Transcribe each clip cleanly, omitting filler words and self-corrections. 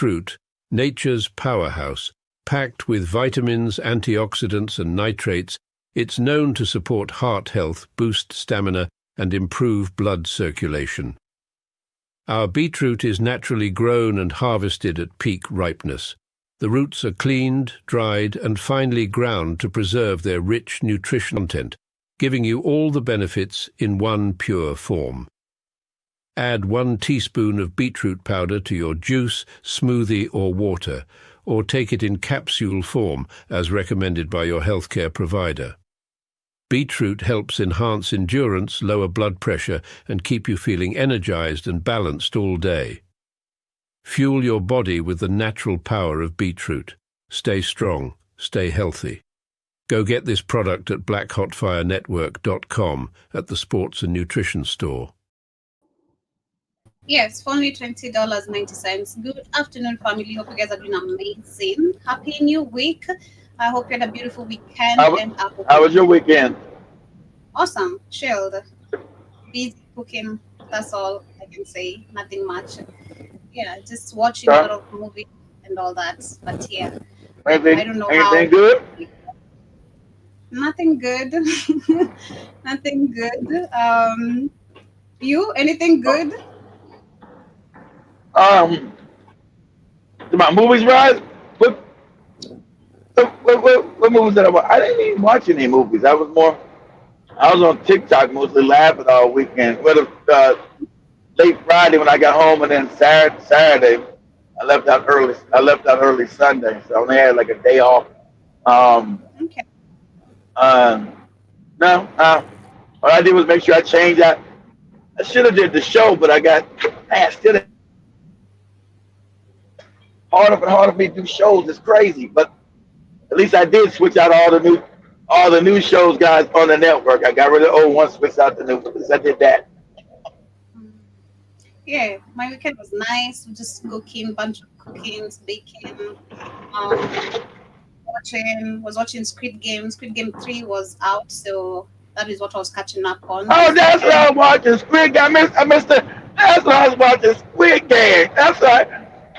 Beetroot, nature's powerhouse, packed with vitamins, antioxidants and nitrates, it's known to support heart health, boost stamina and improve blood circulation. Our beetroot is naturally grown and harvested at peak ripeness. The roots are cleaned, dried and finely ground to preserve their rich nutrition content, giving you all the benefits in one pure form. Add 1 teaspoon of beetroot powder to your juice, smoothie or water, or take it in capsule form as recommended by your healthcare provider. Beetroot helps enhance endurance, lower blood pressure, and keep you feeling energized and balanced all day. Fuel your body with the natural power of beetroot. Stay strong, stay healthy. Go get this product at blackhotfirenetwork.com at the Sports and Nutrition Store. Yes, for only $20.90. Good afternoon, family. Hope you guys are doing amazing. Happy New Week. I hope you had a beautiful weekend. How was your weekend? Awesome. Chilled. Busy cooking. That's all I can say. Nothing much. Yeah, just watching a lot of movies and all that. But yeah, I don't know anything good? Nothing good. Nothing good. You? Anything good? My movies, right? What movies did I watch? I didn't even watch any movies. I was on TikTok mostly laughing all weekend. Well, late Friday when I got home, and then Saturday I left out early. Sunday, so I only had like a day off. Okay. No. What I did was make sure I changed that. I should have did the show, but still harder for me to do shows. It's crazy, but at least I did switch out all the new shows, guys, on the network. I got rid of the old ones, switched out the new ones. I did that. Yeah, my weekend was nice. We just cooking, bunch of cookings, baking. Watching Squid Game. Squid Game 3 was out, so that is what I was catching up on. Oh, that's what I was watching. Squid Game. I missed it. That's what I was watching. Squid Game. That's right.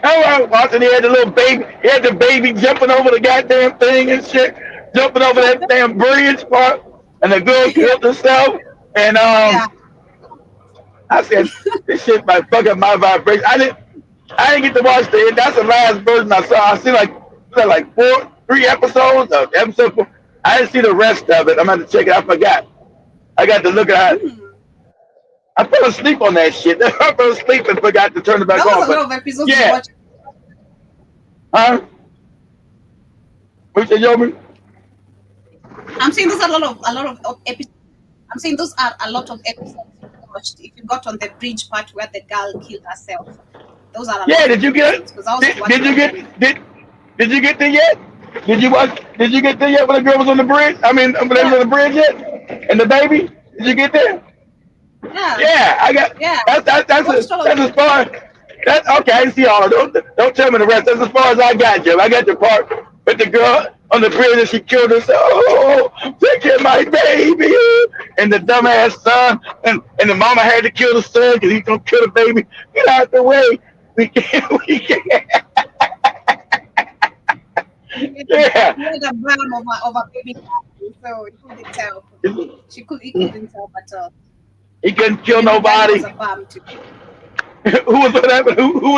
I was watching. He had the little baby. He had the baby jumping over the goddamn thing and shit, jumping over that damn bridge part, and the girl killed herself. And I said, this shit might fuck up my vibration. I didn't get to watch the end. That's the last version I saw. I see like 3 episodes of episode 4. I didn't see the rest of it. I'm going to check it. I forgot. I got to look at it. I fell asleep on that shit. I fell asleep and forgot to turn it back on. That was a lot of episodes to watch. Huh? What you say, Yomi? I'm saying those are a lot of episodes. I'm saying those are a lot of episodes you watched. If you got on the bridge part where the girl killed herself, those are a lot. Yeah, did you get it? Did you get there yet? Did you get there yet when the girl was on the bridge? I mean, when they was on the bridge yet? And the baby? Did you get there? Yeah, I got. Yeah. That's as far. Okay. I see all. Don't tell me the rest. That's as far as I got, Jim. I got the part with the girl on the bridge and she killed herself. Oh, take care of my baby. And the dumbass son and the mama had to kill the son because he's gonna kill the baby. Get out the way. We can't. Yeah. He had a bam of a baby, so he couldn't tell. He couldn't tell at all. He couldn't kill nobody. Was a bam too. Who was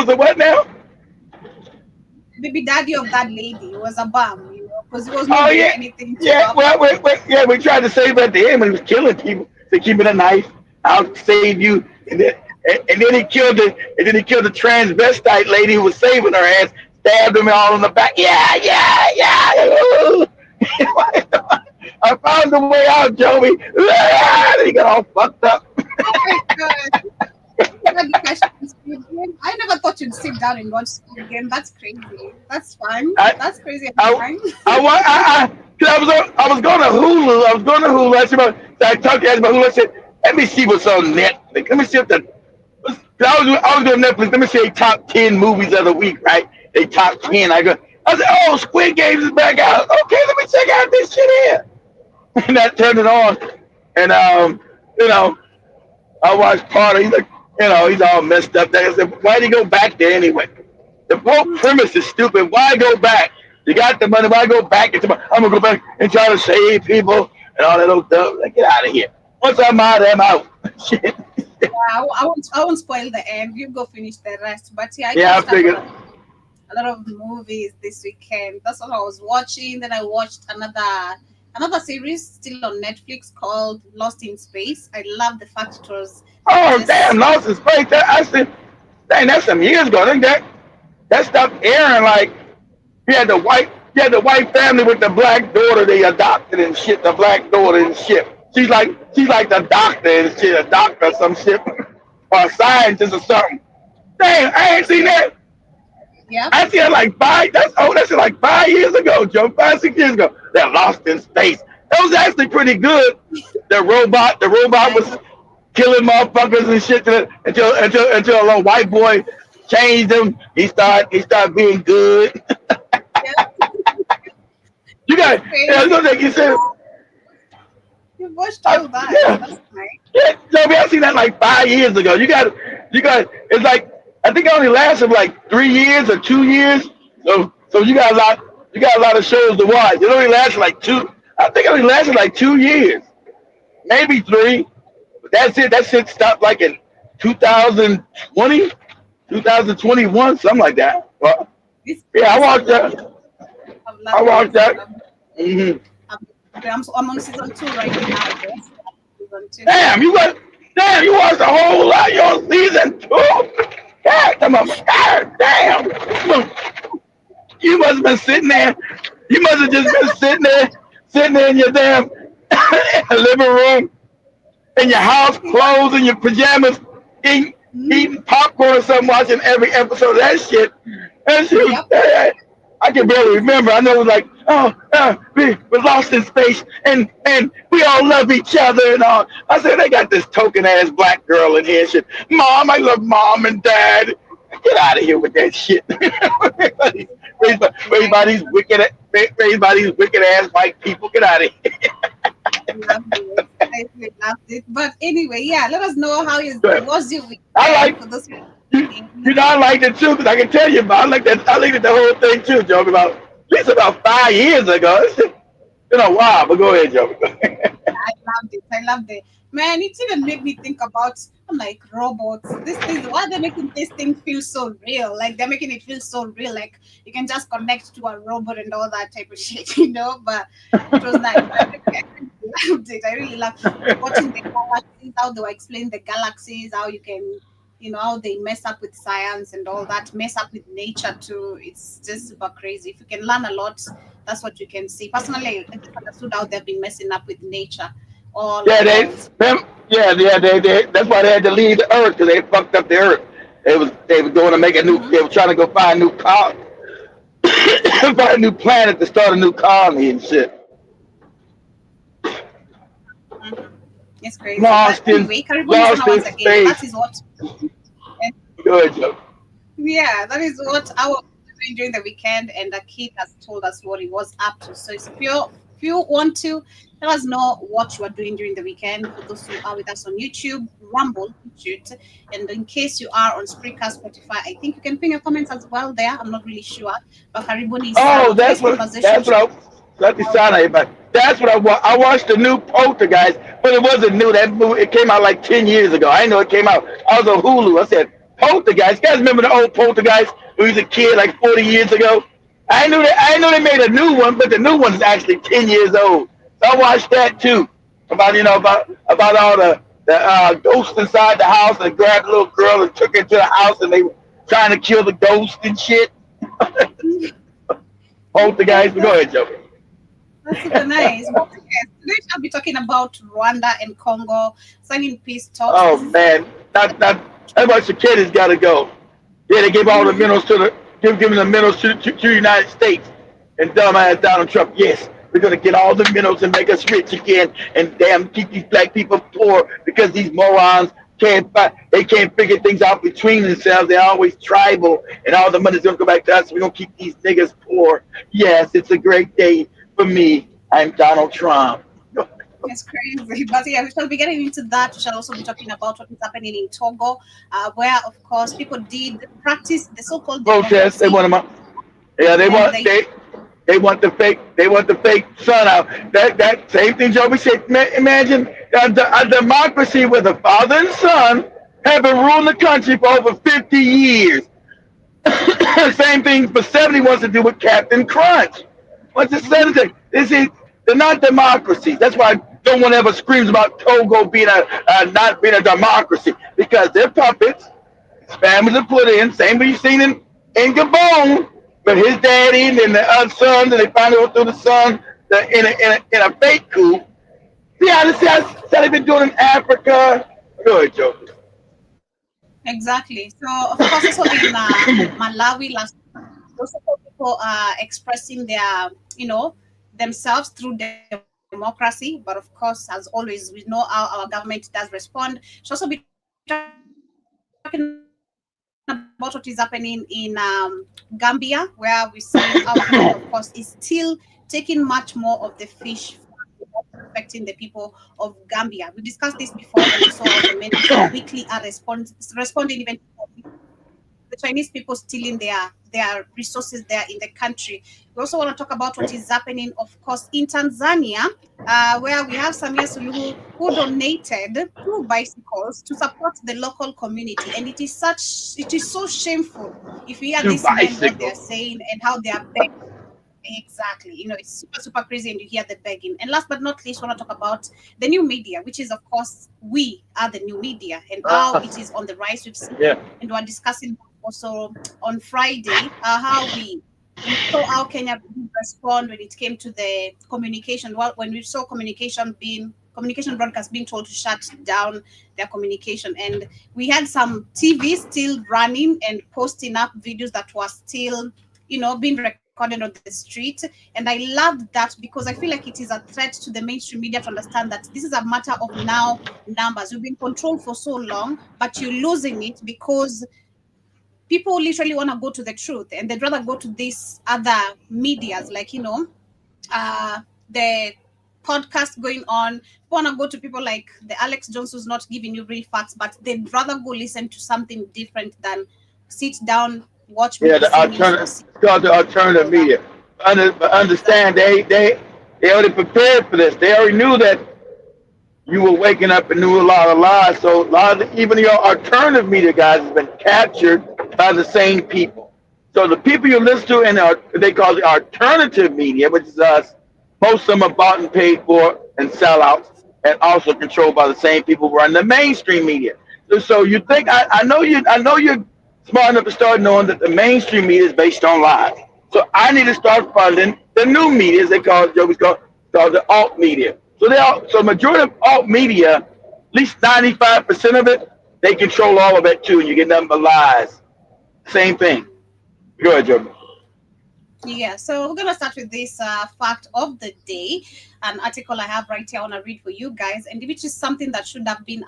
the what now? Baby daddy of that lady was a bum, because he was not doing anything. We tried to save at the end when he was killing people. To keep it a knife, I'll save you, and then he killed the transvestite lady who was saving her ass, stabbed him all in the back. Yeah. I found the way out, Joey. He got all fucked up. Oh my God. I never thought you'd sit down and watch Squid Game. That's crazy. That's fun. That's crazy. I was going to Hulu. I talked to Hulu. I said, let me see what's on Netflix. Let me see if I was doing Netflix. Let me see top 10 movies of the week, right? They top 10. I said, oh, Squid Game is back out. Okay, let me check out this shit here. And I turned it on, and I watched part of it. He's like, he's all messed up there. I said, why'd he go back there anyway? The whole premise is stupid. Why go back? You got the money. Why go back? I'm gonna go back and try to save people and all that old stuff. Like, get out of here. Once I'm out, I'm out. Shit. I won't spoil the end. You go finish the rest. But yeah, I Yeah, I catched up on figured. a lot of movies this weekend. That's what I was watching. Then I watched another series still on Netflix called Lost in Space. I love the fact it was Oh damn, just lost his face. I said, dang, that's some years ago. I think that stuff airing like he had the white family with the black daughter they adopted and shit. The black daughter and shit. She's like the doctor and shit, a doctor or some shit, or a scientist or something. Dang, I ain't seen yeah, that. yeah. I seen it like five. That's like 5 years ago, Joe. 5, 6 years ago. They're lost in space. That was actually pretty good. The robot Yeah, it was was, killing motherfuckers and shit until a little white boy changed him. He started being good. yeah, You that's got yeah, crazy. you know that you said You watched all that. yeah. That's nice. Yeah, no, I seen that like 5 years ago. You got. It's like I think it only lasted like 3 years or 2 years. So you got a lot of shows to watch. It only lasted like two. I think it only lasted like 2 years, maybe three. But that's it. That shit stopped like in 2020, 2021, something like that. Well, This yeah, I space, watched that. I've I loved it. watched that. hmm I'm, I'm on season two right now. Yes, season two. Damn, you watched a whole lot. You're on season two. God, God damn. You must have been sitting there. You must have just been sitting there in your damn living room, in your house, clothes, in your pajamas, eating, Mm-hmm. eating popcorn or something, watching every episode of that shit. That shit was, Yep. I can barely remember. I know it was like, oh, we're lost in space, and we all love each other and all. I said, they got this token ass black girl in here and shit. Mom, I love mom and dad. Get out of here with that shit. Raised Right. by these wicked ass white people. Get out of here. Loved it. I really loved it. But anyway, yeah, let us know how is But was your I weekend like for this you, weekend. I liked it too because I can tell you about. I like that. I liked the whole thing too, Joe. About at least about 5 years ago. It's been a while, but go ahead, Joe. I loved it. I loved it. Man, it even made me think about I'm like robots. This thing, why are they making this thing feel so real? Like they're making it feel so real. Like you can just connect to a robot and all that type of shit, But it was nice. I loved it. I really loved watching the galaxies, how they were explaining the galaxies, how you can how they mess up with science and all that, mess up with nature too. It's just super crazy. If you can learn a lot, that's what you can see. Personally, I just understood how they've been messing up with nature all Yeah, around. that's why they had to leave the earth because they fucked up the earth. They was going to make a new. Hmm. They were trying to go find a new find a new planet to start a new colony and shit. Hmm. It's crazy. But Lost in anyway, Caribou lost listener, in once again, that space. is what, Good, Joe. yeah, that is what I was doing during the weekend, and the kid has told us what he was up to. So if you want to let us know what you are doing during the weekend, for those who are with us on YouTube, Rumble, shoot, and in case you are on Spreaker, Spotify, I think you can pin your comments as well there. I'm not really sure, but Karibuni's Oh, today's conversation that's should what I let me be about. sound everybody. That's what I watched the new Poltergeist, but it wasn't new. That movie it came out like 10 years ago. I didn't know it came out. I was on Hulu. I said Poltergeist. You guys remember the old Poltergeist when he was a kid like 40 years ago? I knew they made a new one, but the new one is actually 10 years old. So I watched that too. About all the ghosts inside the house and grabbed the little girl and took her to the house and they were trying to kill the ghost and shit. Okay, Poltergeist. But go ahead, Joe. that's super nice. But yes, today I'll be talking about Rwanda and Congo signing peace talks. Oh This is man, not everybody Cicadas got to go. Yeah, they gave all the Mhm. minerals giving the minerals to the United States. And dumbass Donald Trump, yes, we're gonna get all the minerals and make us rich again, and damn keep these black people poor because these morons they can't figure things out between themselves. They're always tribal, and all the money's gonna go back to us. We're gonna keep these niggas poor. Yes, it's a great day for me. I'm Donald Trump. It's crazy. But yeah, we shall be getting into that. We shall also be talking about what is happening in Togo, where, of course, people did practice the so called Protest. They democracy, want them. Yeah, and they they want the fake son out. That same thing Joby said. Imagine a democracy where the father and son have been ruling the country for over 50 years. Same thing for 70 wants to do with Captain Crunch. What's the Mhm. 70? They're not democracies. That's why no one ever screams about Togo being not being a democracy because they're puppets. Families are put in. Same thing you seen in Gabon, but his daddy and then the other sons, and they finally go through the son in a fake coup. See how they've been doing in Africa. Go ahead, Joe. Exactly. So, of course, also in Malawi last, also people are expressing their, themselves through democracy. But of course, as always, we know how our government does respond. Should also be talking about what is happening in Gambia, where we're seeing our government, of course, is still taking much more of the fish affecting the people of Gambia. We discussed this before when we saw all the ministers weekly are responding even to the Chinese people stealing their resources there in the country. We also want to talk about what is happening, of course, in Tanzania, where we have Samia Suluhu who donated 2 bicycles to support the local community, and it is so shameful if you hear Two these men what they are bicycles. saying and how they are begging. Exactly. It's super, super crazy, and you hear the begging. And last but not least, we want to talk about the new media, which is, of course, we are the new media and how it is on the rise. We've seen, Yeah. and we're discussing also on Friday how we saw how Kenya did respond when it came to the communication. Well, when we saw communication broadcast being told to shut down their communication, and we had some TV still running and posting up videos that were still being recorded on the street. And I loved that because I feel like it is a threat to the mainstream media to understand that this is a matter of now numbers. You've been controlled for so long, but you're losing it because people literally want to go to the truth, and they'd rather go to these other medias like the podcast going on. Want to go to people like the Alex Jones who's not giving you real facts, but they'd rather go listen to something different than sit down, watch Yeah, the BBC News or alternative, see it's called the alternative all that. media. But understand, Exactly. they already prepared for this. They already knew that you were waking up and knew a lot of lies. So a lot of even your alternative media guys has been captured by the same people. So the people you listen to in they call the alternative media, which is us, most of them are bought and paid for and sellouts, and also controlled by the same people who run the mainstream media. So you think I know you're smart enough to start knowing that the mainstream media is based on lies. So I need to start funding the new media, as they call it, Joey's called the alt media. So majority of alt media, at least 95% of it, they control all of it too, and you get nothing but lies. Same thing. Go ahead, Joe. Yeah, so we're gonna start with this fact of the day, an article I have right here. I want to read for you guys, and which is something that should have been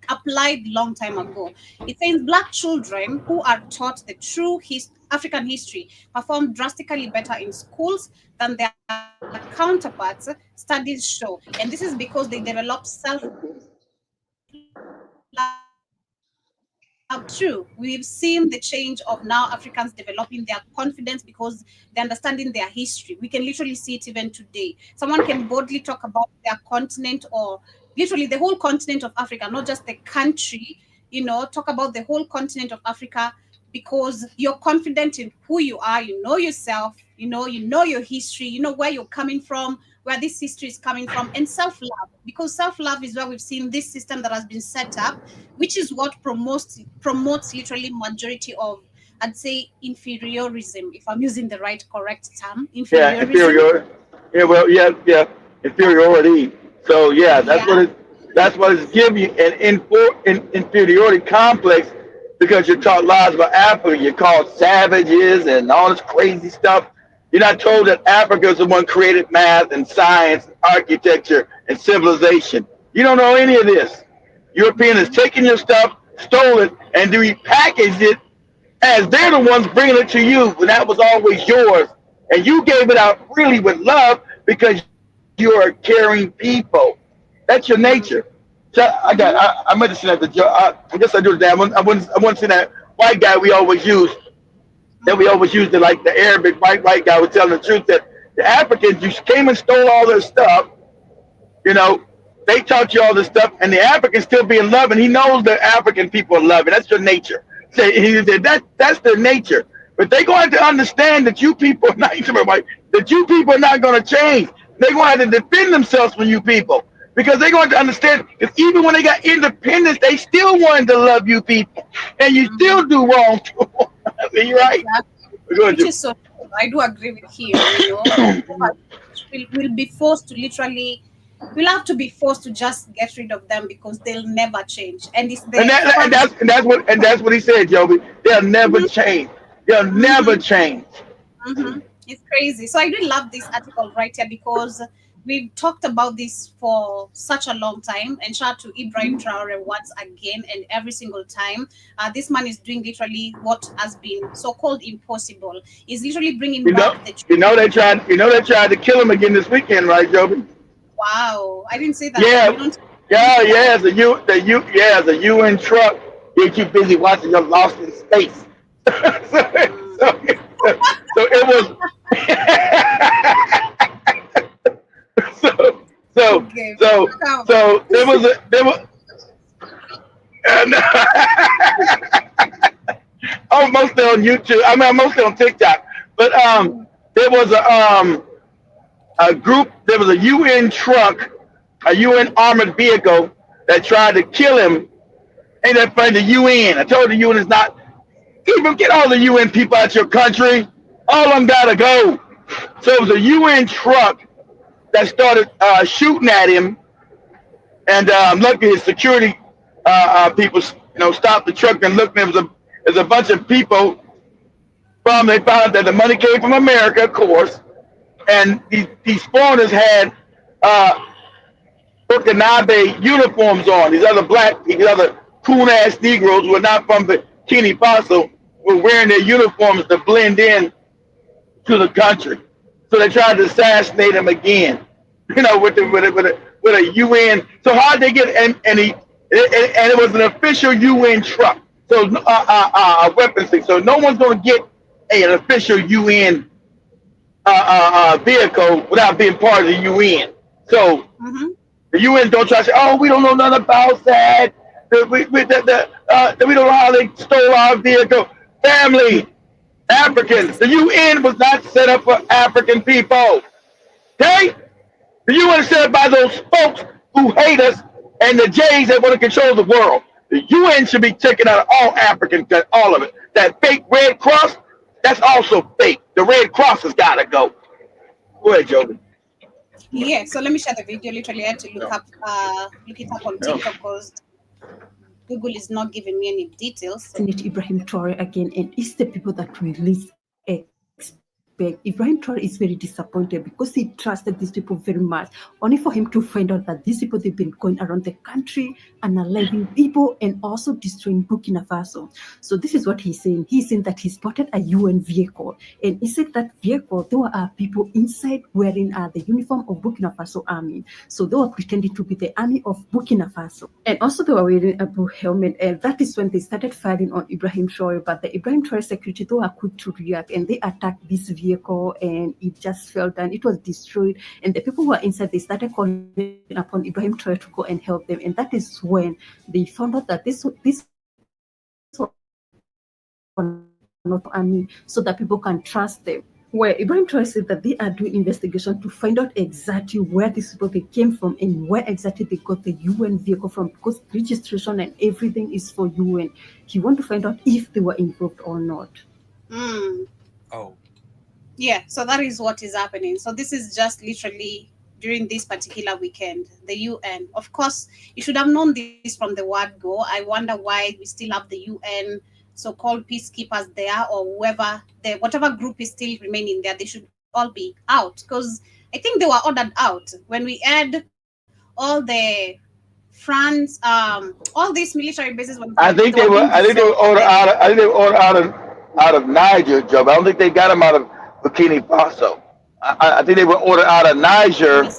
applied long time ago. It says Black children who are taught the true African history perform drastically better in schools than their counterparts. Studies show, and this is because they develop self-love. True, we've seen the change of now Africans developing their confidence because they're understanding their history. We can literally see it even today. Someone can boldly talk about their continent, or literally the whole continent of Africa, not just the country, talk about the whole continent of Africa because you're confident in who you are, you know yourself, you know your history, you know where you're coming from, where this history is coming from, and self-love. Because self-love is where we've seen this system that has been set up, which is what promotes literally majority of, I'd say, inferiorism, if I'm using the right correct term, Yeah, inferiorism. inferiority. Yeah, well, yeah, inferiority. So yeah, Yeah. that's what it's giving you an inferiority complex because you're taught lies about Africa. You're called savages and all this crazy stuff. You're not told that Africa is the one created math and science, architecture, and civilization. You don't know any of this. European has Mhm. taken your stuff, stole it, and repackaged it as they're the ones bringing it to you when that was always yours. And you gave it out freely with love because you're a caring people. That's your nature. So I meant to say that I guess I do that. I wouldn't say that white guy we always use. That we always use like the Arabic white guy was telling the truth that the Africans you came and stole all their stuff. You know, they taught you all this stuff, and the Africans still being loving. He knows the African people are loving. That's your nature. So he said that's their nature. But they're going to understand that you people are not that you people are not going to change. They're going to have to defend themselves from you people because they're going to understand. Because even when they got independence, they still wanted to love you people, and you still do wrong to them. I mean, you're right. Which is so true. I do agree with you. You know, we'll be forced to literally. We'll have to be forced to just get rid of them because they'll never change. And it's the that's what he said, Joby. They'll never change. They'll never change. It's crazy. So I really love this article right here because we've talked about this for such a long time. And shout out to Ibrahim Traore once again and every single time. This man is doing literally what has been so-called impossible. He's literally bringing back the truth. They tried to kill him again this weekend, right, Joby? Wow, I didn't say that. Yeah. The UN truck get you busy watching your Lost in Space. so it was. so there was. I'm mostly on YouTube. I mean, I'm mostly on TikTok. But there was a group. There was a UN truck, a UN armored vehicle that tried to kill him. Ain't that funny? The UN. I told the UN is not. Even get all the UN people out your country. All of them gotta go. So it was a UN truck that started shooting at him, and luckily his security people, stopped the truck and looked. And there's a bunch of people. They found out that the money came from America, of course, and these foreigners had Burkinabe uniforms on. These other coon ass Negroes who were not from Burkina Faso were wearing their uniforms to blend in to the country. So they tried to assassinate him again. With a UN. So how'd they get and it was an official UN truck. So a weapons thing. So no one's gonna get an official UN vehicle without being part of the UN. So the UN don't try to say, oh, we don't know nothing about that. We don't know how they stole our vehicle. Family, Africans. The UN was not set up for African people. Okay? The UN is set up by those folks who hate us and the Jays that want to control the world. The UN should be taken out of all African, all of it. That fake Red Cross, that's also fake. The Red Cross has got to go. Go ahead, Joby. Yeah, so let me share the video. Literally, I had to look it up on TikTok because Google is not giving me any details. Ibrahim Traore again, and it's the people that we least expect. Ibrahim Traore is very disappointed because he trusted these people very much, only for him to find out that these people, they've been going around the country and alive people and also destroying Burkina Faso. So this is what he's saying. He's saying that he spotted a UN vehicle, and he said that vehicle, there were people inside wearing the uniform of Burkina Faso army. So they were pretending to be the army of Burkina Faso. And also they were wearing a blue helmet, and that is when they started firing on Ibrahim Traore. But the Ibrahim Traore security, they were quick to react, and they attacked this vehicle, and it just fell down. It was destroyed, and the people who were inside, they started calling upon Ibrahim Traore to go and help them. And that is when they found out that this was not army, so that people can trust them. Where Ibrahim Traore said that they are doing investigation to find out exactly where these people they came from and where exactly they got the UN vehicle from, because registration and everything is for UN. He wants to find out if they were involved or not. Oh. Yeah, so that is what is happening. So this is just literally during this particular weekend, the UN. Of course, you should have known this from the word go. I wonder why we still have the UN so-called peacekeepers there, or whatever group is still remaining there. They should all be out, because I think they were ordered out when we had all the France, all these military bases. I think they were ordered out of Niger, Joe. I don't think they got them out of Burkina Faso. I think they were ordered out of Niger.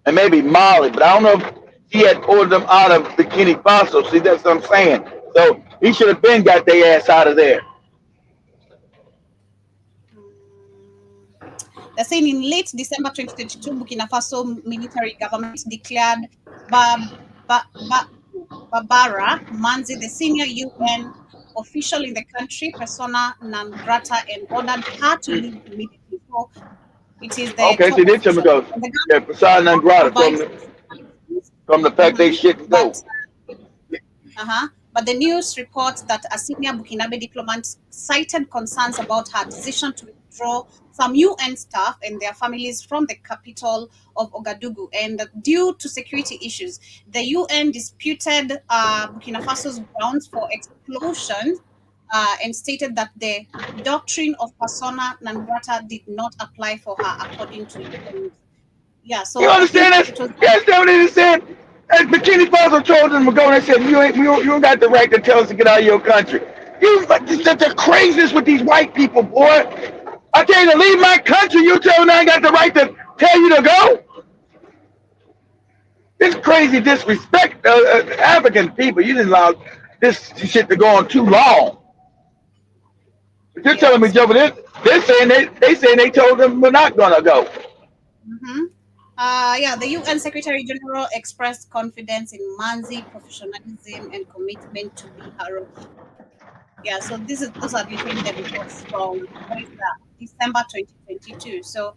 and maybe Mali, but I don't know if he had ordered them out of Burkina Faso. See, that's what I'm saying. So he should have been got their ass out of there. They're saying in late December 2022, Burkina Faso military government declared ba- Barbara Manzi, the senior UN official in the country, persona non grata, and ordered her to leave immediately. So it is the Okay, top see, this official. goes. And the Yeah, government Prasad not Nangrata provide from the fact they shit go. But the news reports that a senior Burkinabe diplomat cited concerns about her decision to withdraw some UN staff and their families from the capital of Ouagadougou. And due to security issues, the UN disputed Burkina Faso's grounds for explosions and stated that the doctrine of persona non grata did not apply for her, according to UN. Yeah, You so I understand think this? it was. You understand what they just said? And Burkina Faso told them to go and they said, you don't got the right to tell us to get out of your country. You like the craziness with these white people, boy. I tell you to leave my country, you tell me I ain't got the right to tell you to go? This crazy disrespect African people. You didn't allow this shit to go on too long. But you're telling me, Yes. Joe, they're saying they saying they told them we're not gonna go. Mm-hmm. The UN Secretary General expressed confidence in Manzi professionalism and commitment to be her role. Yeah, so those are literally the reports from December 2022. So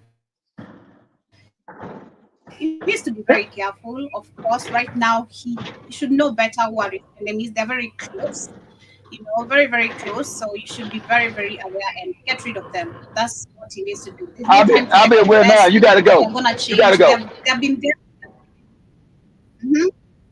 he needs to be very careful. Of course, right now he should know better who are his enemies. They're very close, very, very close. So you should be very, very aware and get rid of them. That's what he needs to do. There's no time to second guess. I'll be aware They're now. gonna You gotta change. go. You They've gotta go. been there. Mhm.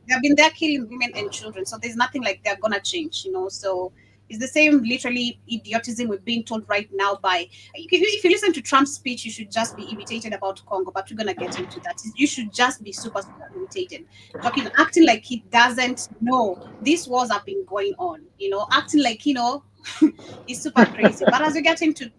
They've been there killing women and children. So there's nothing like they're gonna change. So it's the same literally idiotism we're being told right now by if you listen to Trump's speech, you should just be irritated about Congo, but we're gonna get into that. You should just be super, super irritated. Acting like he doesn't know these wars have been going on, acting like it's super crazy. But as we get into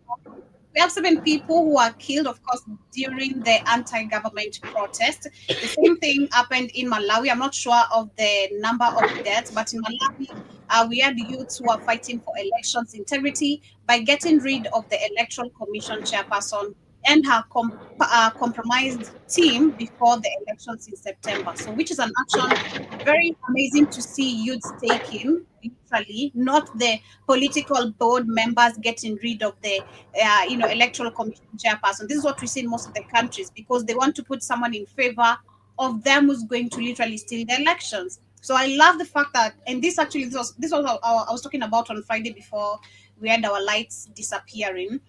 we have 7 people who are killed, of course, during the anti-government protest. The same thing happened in Malawi. I'm not sure of the number of deaths, but in Malawi, we had youths who are fighting for elections integrity by getting rid of the Electoral Commission chairperson and her compromised team before the elections in September. So, which is an action very amazing to see youths taking, literally, not the political board members getting rid of the electoral commission chairperson. This is what we see in most of the countries because they want to put someone in favor of them who's going to literally steal the elections. So I love the fact that, and this was what I was talking about on Friday before we had our lights disappearing.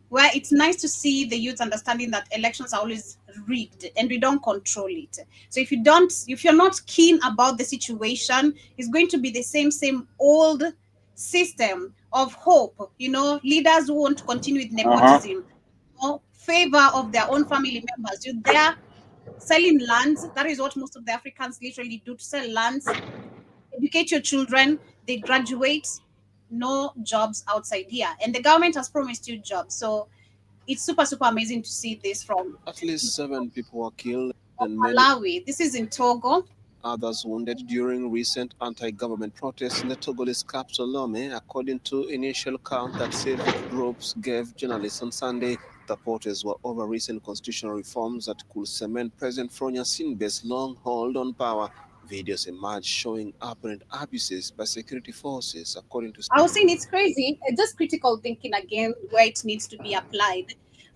Where it's nice to see the youth understanding that elections are always rigged and we don't control it. So if you're not keen about the situation, it's going to be the same old system of hope. Leaders who want to continue with nepotism, favor of their own family members. You're there selling lands. That is what most of the Africans literally do, to sell lands, educate your children, they graduate, no jobs outside here. And the government has promised you jobs. So it's super, super amazing to see this from At least 7 people were killed and many Malawi. This is in Togo. others wounded during recent anti-government protests in the Togolese capital Lome, according to initial count that civic groups gave journalists on Sunday. The protests were over recent constitutional reforms that could cement President Fronya Sinbe's long hold on power. Videos emerged showing apparent abuses by security forces, according to. I was saying it's crazy. Just critical thinking again, where it needs to be applied.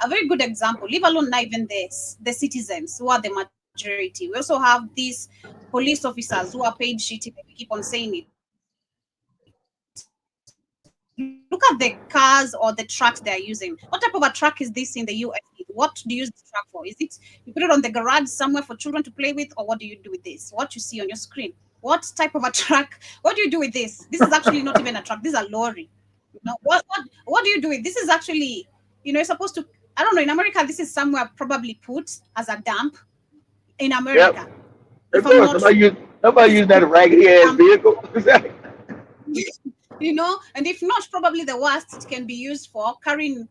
A very good example, leave alone not even the citizens who are the majority. We also have these police officers who are paid shitty, like we keep on saying it. Look at the cars or the trucks they're using. What type of a truck is this in the US? What do you use this truck for? Is it you put it on the garage somewhere for children to play with, or what do you do with this? What you see on your screen? What type of a truck? What do you do with this? This is actually not even a truck. This is a lorry. What do you do with this? Is actually, you're supposed to. I don't know. In America, this is somewhere probably put as a dump. In America, Yep. if I'm Of not course. wrong, Nobody using that raggedy ass dump. vehicle. And if not, probably the worst it can be used for carrying,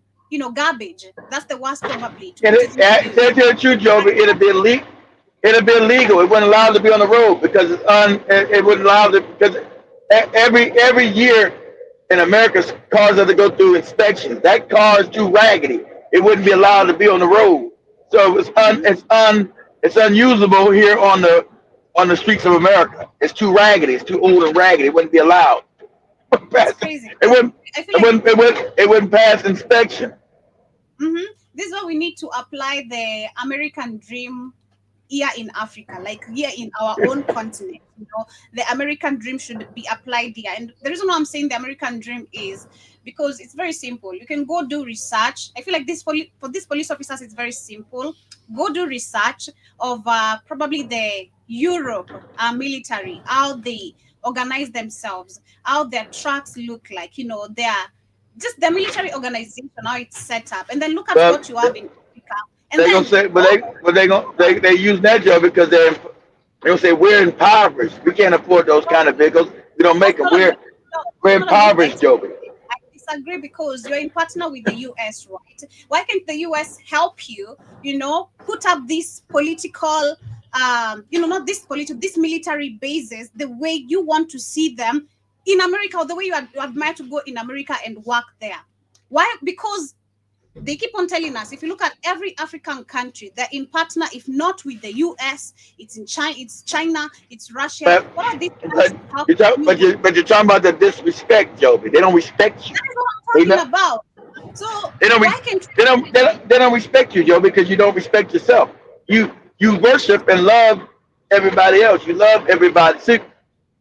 garbage. That's the worst probably to And put it into tell you the truth, Joby, it'll be illegal. It'll be illegal. It wasn't allowed to be on the road because it wouldn't allow it because every year in America cars have to go through inspections. That car is too raggedy. It wouldn't be allowed to be on the road. So it's unusable here on the streets of America. It's too raggedy. It's too old and raggedy. It wouldn't be allowed. That's crazy. I feel like It wouldn't pass inspection. This is why we need to apply the American dream here in Africa, like here in our own continent. The American dream should be applied here. And the reason why I'm saying the American dream is because it's very simple. You can go do research. I feel like for these police officers, it's very simple. Go do research of probably the Europe military, how they organize themselves, how their trucks look like, their just the military organization, how it's set up, and then look at what you have in Africa. And they're gonna say, they use that job because they're gonna say we're impoverished. We can't afford those kind of vehicles. We don't make them. We're impoverished, Joby. I disagree because you're in partner with the US, right? Why can't the US help you? Put up these political, these military bases the way you want to see them in America, or the way you admire to go in America and work there. Why? Because they keep on telling us, if you look at every African country, they're in partner, if not with the US, it's in China, it's Russia. What are these? But you're talking about the disrespect, Joby. They don't respect you. That is what I'm talking about. So they don't respect you, Joby, because you don't respect yourself. You worship and love everybody else. You love everybody. See,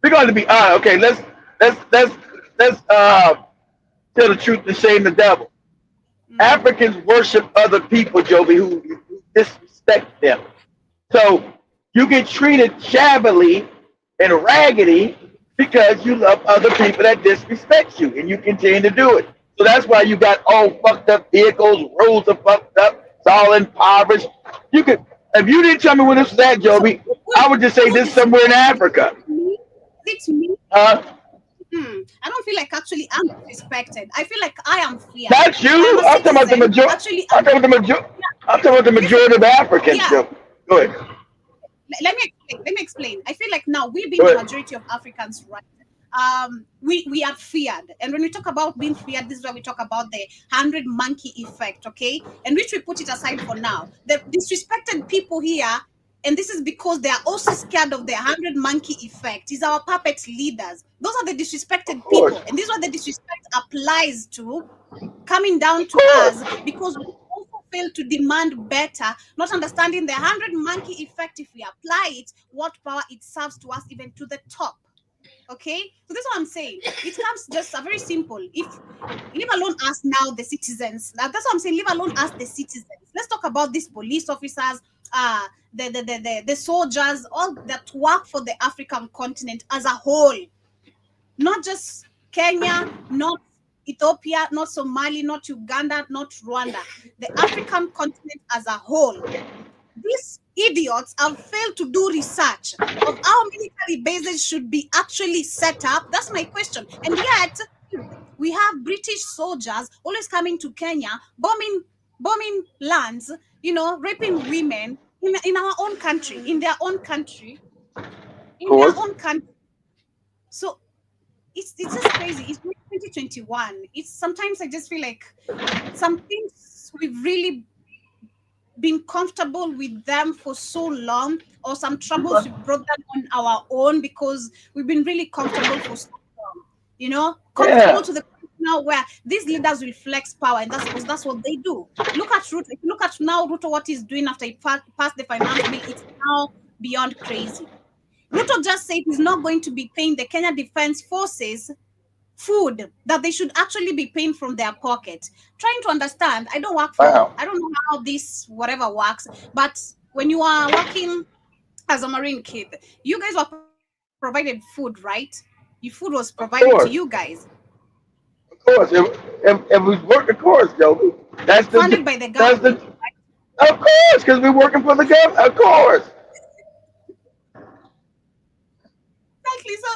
we're going to be honest. Okay, let's tell the truth and shame the devil. Africans worship other people, Joby, who disrespect them. So you get treated shabbily and raggedy because you love other people that disrespect you, and you continue to do it. So that's why you got all fucked up vehicles, roads are fucked up, it's all impoverished. You could, if you didn't tell me where this was at, Joby, I would just say this is somewhere in Africa. It's me. I don't feel like actually I'm respected. I feel like I am feared. That's you. I'm talking about the majority. Actually, I'm talking about the majority of Africans. Yeah. Go ahead. Let me explain. I feel like now we being the majority of Africans, right? We are feared, and when we talk about being feared, this is why we talk about the 100 monkey effect, okay? And which we put it aside for now. The disrespected people here. And this is because they are also scared of the 100 monkey effect. Is our puppet leaders. Those are the disrespected people. And this is what the disrespect applies to, coming down to us, because we also fail to demand better, not understanding the 100 monkey effect. If we apply it, what power it serves to us, even to the top. Okay? So this is what I'm saying. It comes just a very simple. If leave alone us now, the citizens. Now that's what I'm saying. Leave alone us, the citizens. Let's talk about these police officers, the soldiers, all that work for the African continent as a whole, not just Kenya, not Ethiopia, not Somalia, not Uganda, not Rwanda, the African continent as a whole. These idiots have failed to do research of how military bases should be actually set up. That's my question. And yet we have British soldiers always coming to Kenya, bombing lands, raping women in our own country, in their own country. So it's just crazy. It's 2021. Sometimes I just feel like some things we've really been comfortable with them for so long, or some troubles we brought them on our own because we've been really comfortable for so long. Comfortable to the now where these leaders will flex power, and that's because that's what they do. Look at Ruto. If you look at now Ruto, what he's doing after he passed the finance bill, it's now beyond crazy. Ruto just said he's not going to be paying the Kenya Defense Forces food that they should actually be paying from their pocket. Trying to understand, I don't know how this whatever works, but when you are working as a Marine kid, you guys were provided food, right? Your food was provided to you guys. Of course, if we work the course, Joby, that's funded by the government. Of course, because we're working for the government. Of course. Exactly. So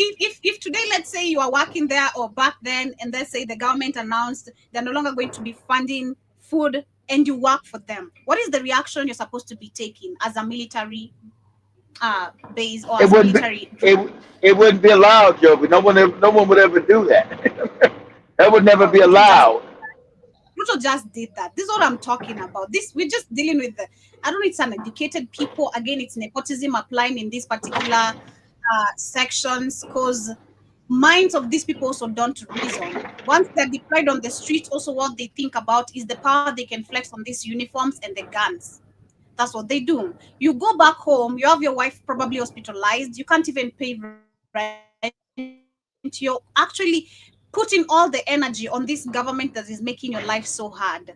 if today, let's say you are working there or back then, and let's say the government announced they're no longer going to be funding food, and you work for them, what is the reaction you're supposed to be taking as a military base or It as a wouldn't be military group? it wouldn't be allowed, Joby. No one would ever do that. That would never Oh, be Ruto just allowed. Ruto just did that. This is what I'm talking about. This we're just dealing with the, I don't know, it's uneducated people. Again, it's nepotism applying in these particular sections, because minds of these people also don't reason. Once they're deployed on the streets, also what they think about is the power they can flex on these uniforms and the guns. That's what they do. You go back home, you have your wife probably hospitalized, you can't even pay rent. You're actually putting all the energy on this government that is making your life so hard.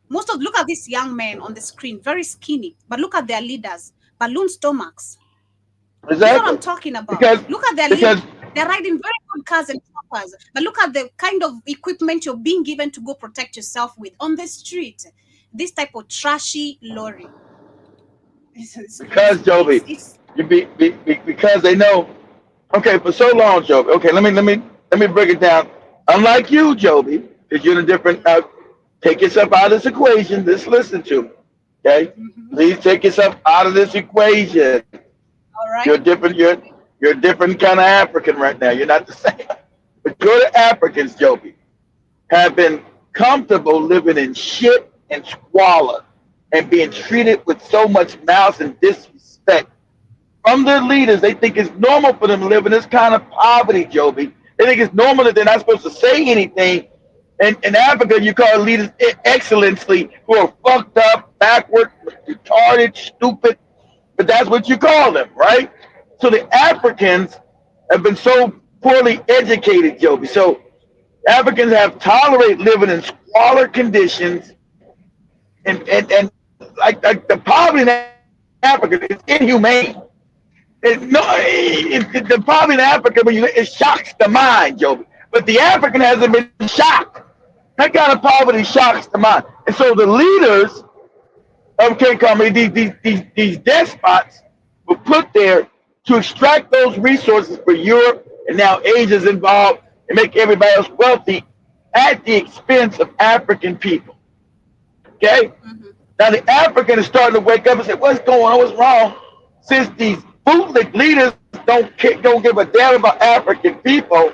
Look at this young men on the screen, very skinny, but look at their leaders, balloon stomachs. This is what I'm talking Exactly. about. Look at Because their leaders. because They're riding very good cars and choppers. But look at the kind of equipment you're being given to go protect yourself with on the street. This type of trashy lorry. It's because crazy. Joby, because they know. Okay, for so long, Joby. Okay, let me break it down. Unlike you, Joby, because you're in a different. Take yourself out of this equation. Just listen to me. Okay, Mhm. please take yourself out of this equation. All You're right. different. You're a different kind of African right now. You're not the same. Majority of Africans, Joby, have been comfortable living in shit and squalor and being treated with so much malice and disrespect from their leaders. They think it's normal for them to live in this kind of poverty, Joby. They think it's normal that they're not supposed to say anything. And in Africa, you call leaders excellency who are fucked up, backward, retarded, stupid, but that's what you call them, right? So the Africans have been so poorly educated, Joby. So Africans have tolerated living in squalor conditions and like the poverty in Africa is inhumane. The poverty in Africa, it shocks the mind, Joby. But the African hasn't been shocked. That kind of poverty shocks the mind. And so the leaders of K-Company, these despots, were put there to extract those resources for Europe, and now Asia's involved and make everybody else wealthy at the expense of African people. Okay? Mhm. Now the African is starting to wake up and say, what's going on? What's wrong? Since these bootleg leaders don't give a damn about African people,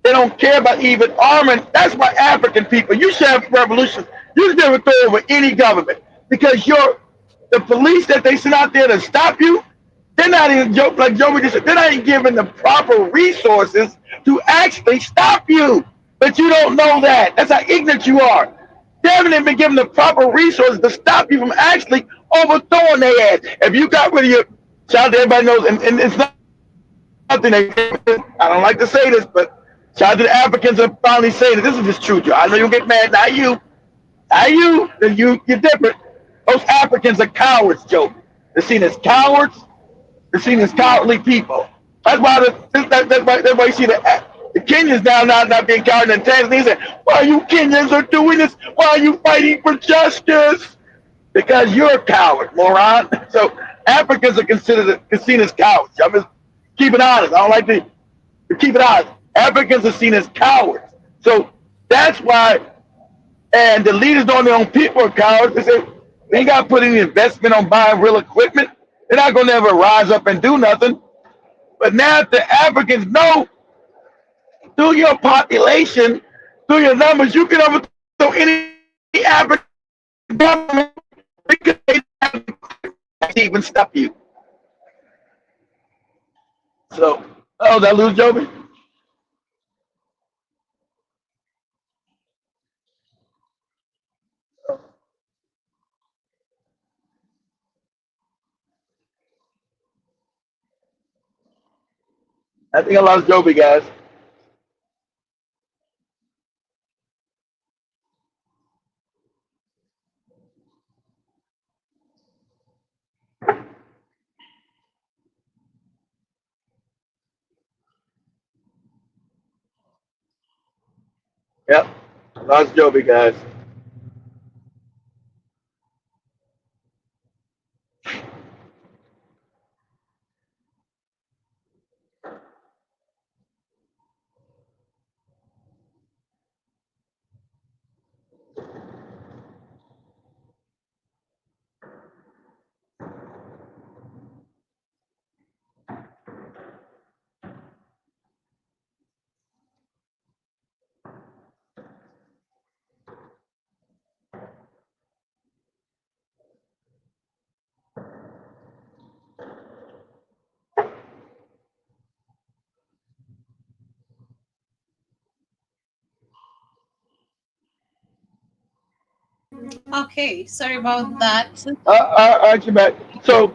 they don't care about even arming. That's why African people, you should have revolutions. You should never throw over any government because the police that they send out there to stop you, they're not even like Joe just said, they're not even given the proper resources to actually stop you. But you don't know that. That's how ignorant you are. They haven't even been given the proper resources to stop you from actually overthrowing their ass. If you got rid of your shout out to everybody knows, and it's nothing that I don't like to say this, but shout out to the Africans are finally saying that this is just true, Joe. I know you'll get mad, not you. Not you. You're different. Those Africans are cowards, Joe. They're seen as cowards. They're seen as cowardly people. That's why you see the Kenyans now not being coward in Tanzania. Say, why you Kenyans are doing this? Why are you fighting for justice? Because you're a coward, moron. So Africans are considered seen as cowards. I'm just keep it honest. I don't like to keep it honest. Africans are seen as cowards. So that's why, and the leaders don't know people are cowards. They say they ain't got to put any investment on buying real equipment. They're not going to ever rise up and do nothing. But now the Africans know through your population, through your numbers, you can overthrow any African government because they don't have to even stop you. So, oh, did I lose Joby? I think I lost Joby, guys. Yep, lost Joby, guys. Okay, sorry about that. Aren't you back? So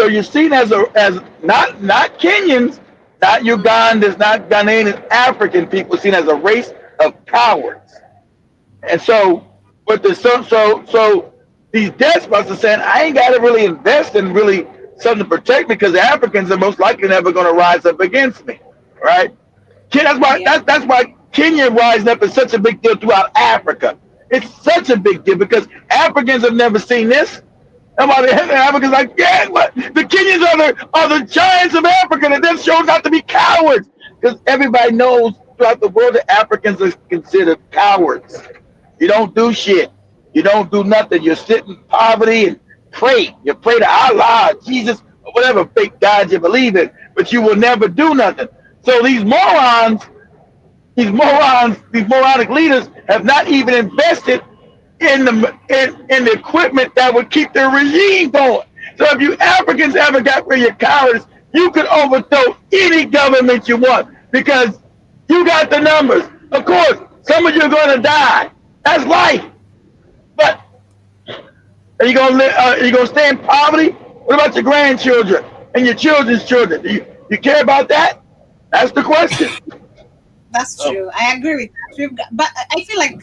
you're seen as not Kenyans, not Ugandans, not Ghanaians, African people seen as a race of cowards. And so, but so these despots are saying, I ain't got to really invest in really something to protect me because the Africans are most likely never going to rise up against me, right? Yeah. That's why Kenya rising up is such a big deal throughout Africa. It's such a big deal because Africans have never seen this. Nobody Africans like, yeah, what? The Kenyans are the giants of Africa, and that shows not to be cowards because everybody knows throughout the world that Africans are considered cowards. You don't do shit. You don't do nothing. You sit in poverty and pray. You pray to Allah, Jesus, or whatever fake God you believe in, but you will never do nothing. So these moronic leaders have not even invested in the equipment that would keep the regime going. So if you Africans ever got rid of your cowardice, you could overthrow any government you want because you got the numbers. Of course, some of you are going to die. That's life. But are you gonna stay in poverty? What about your grandchildren and your children's children? Do you care about that? That's the question. That's Oh. true. I agree with that. But I feel like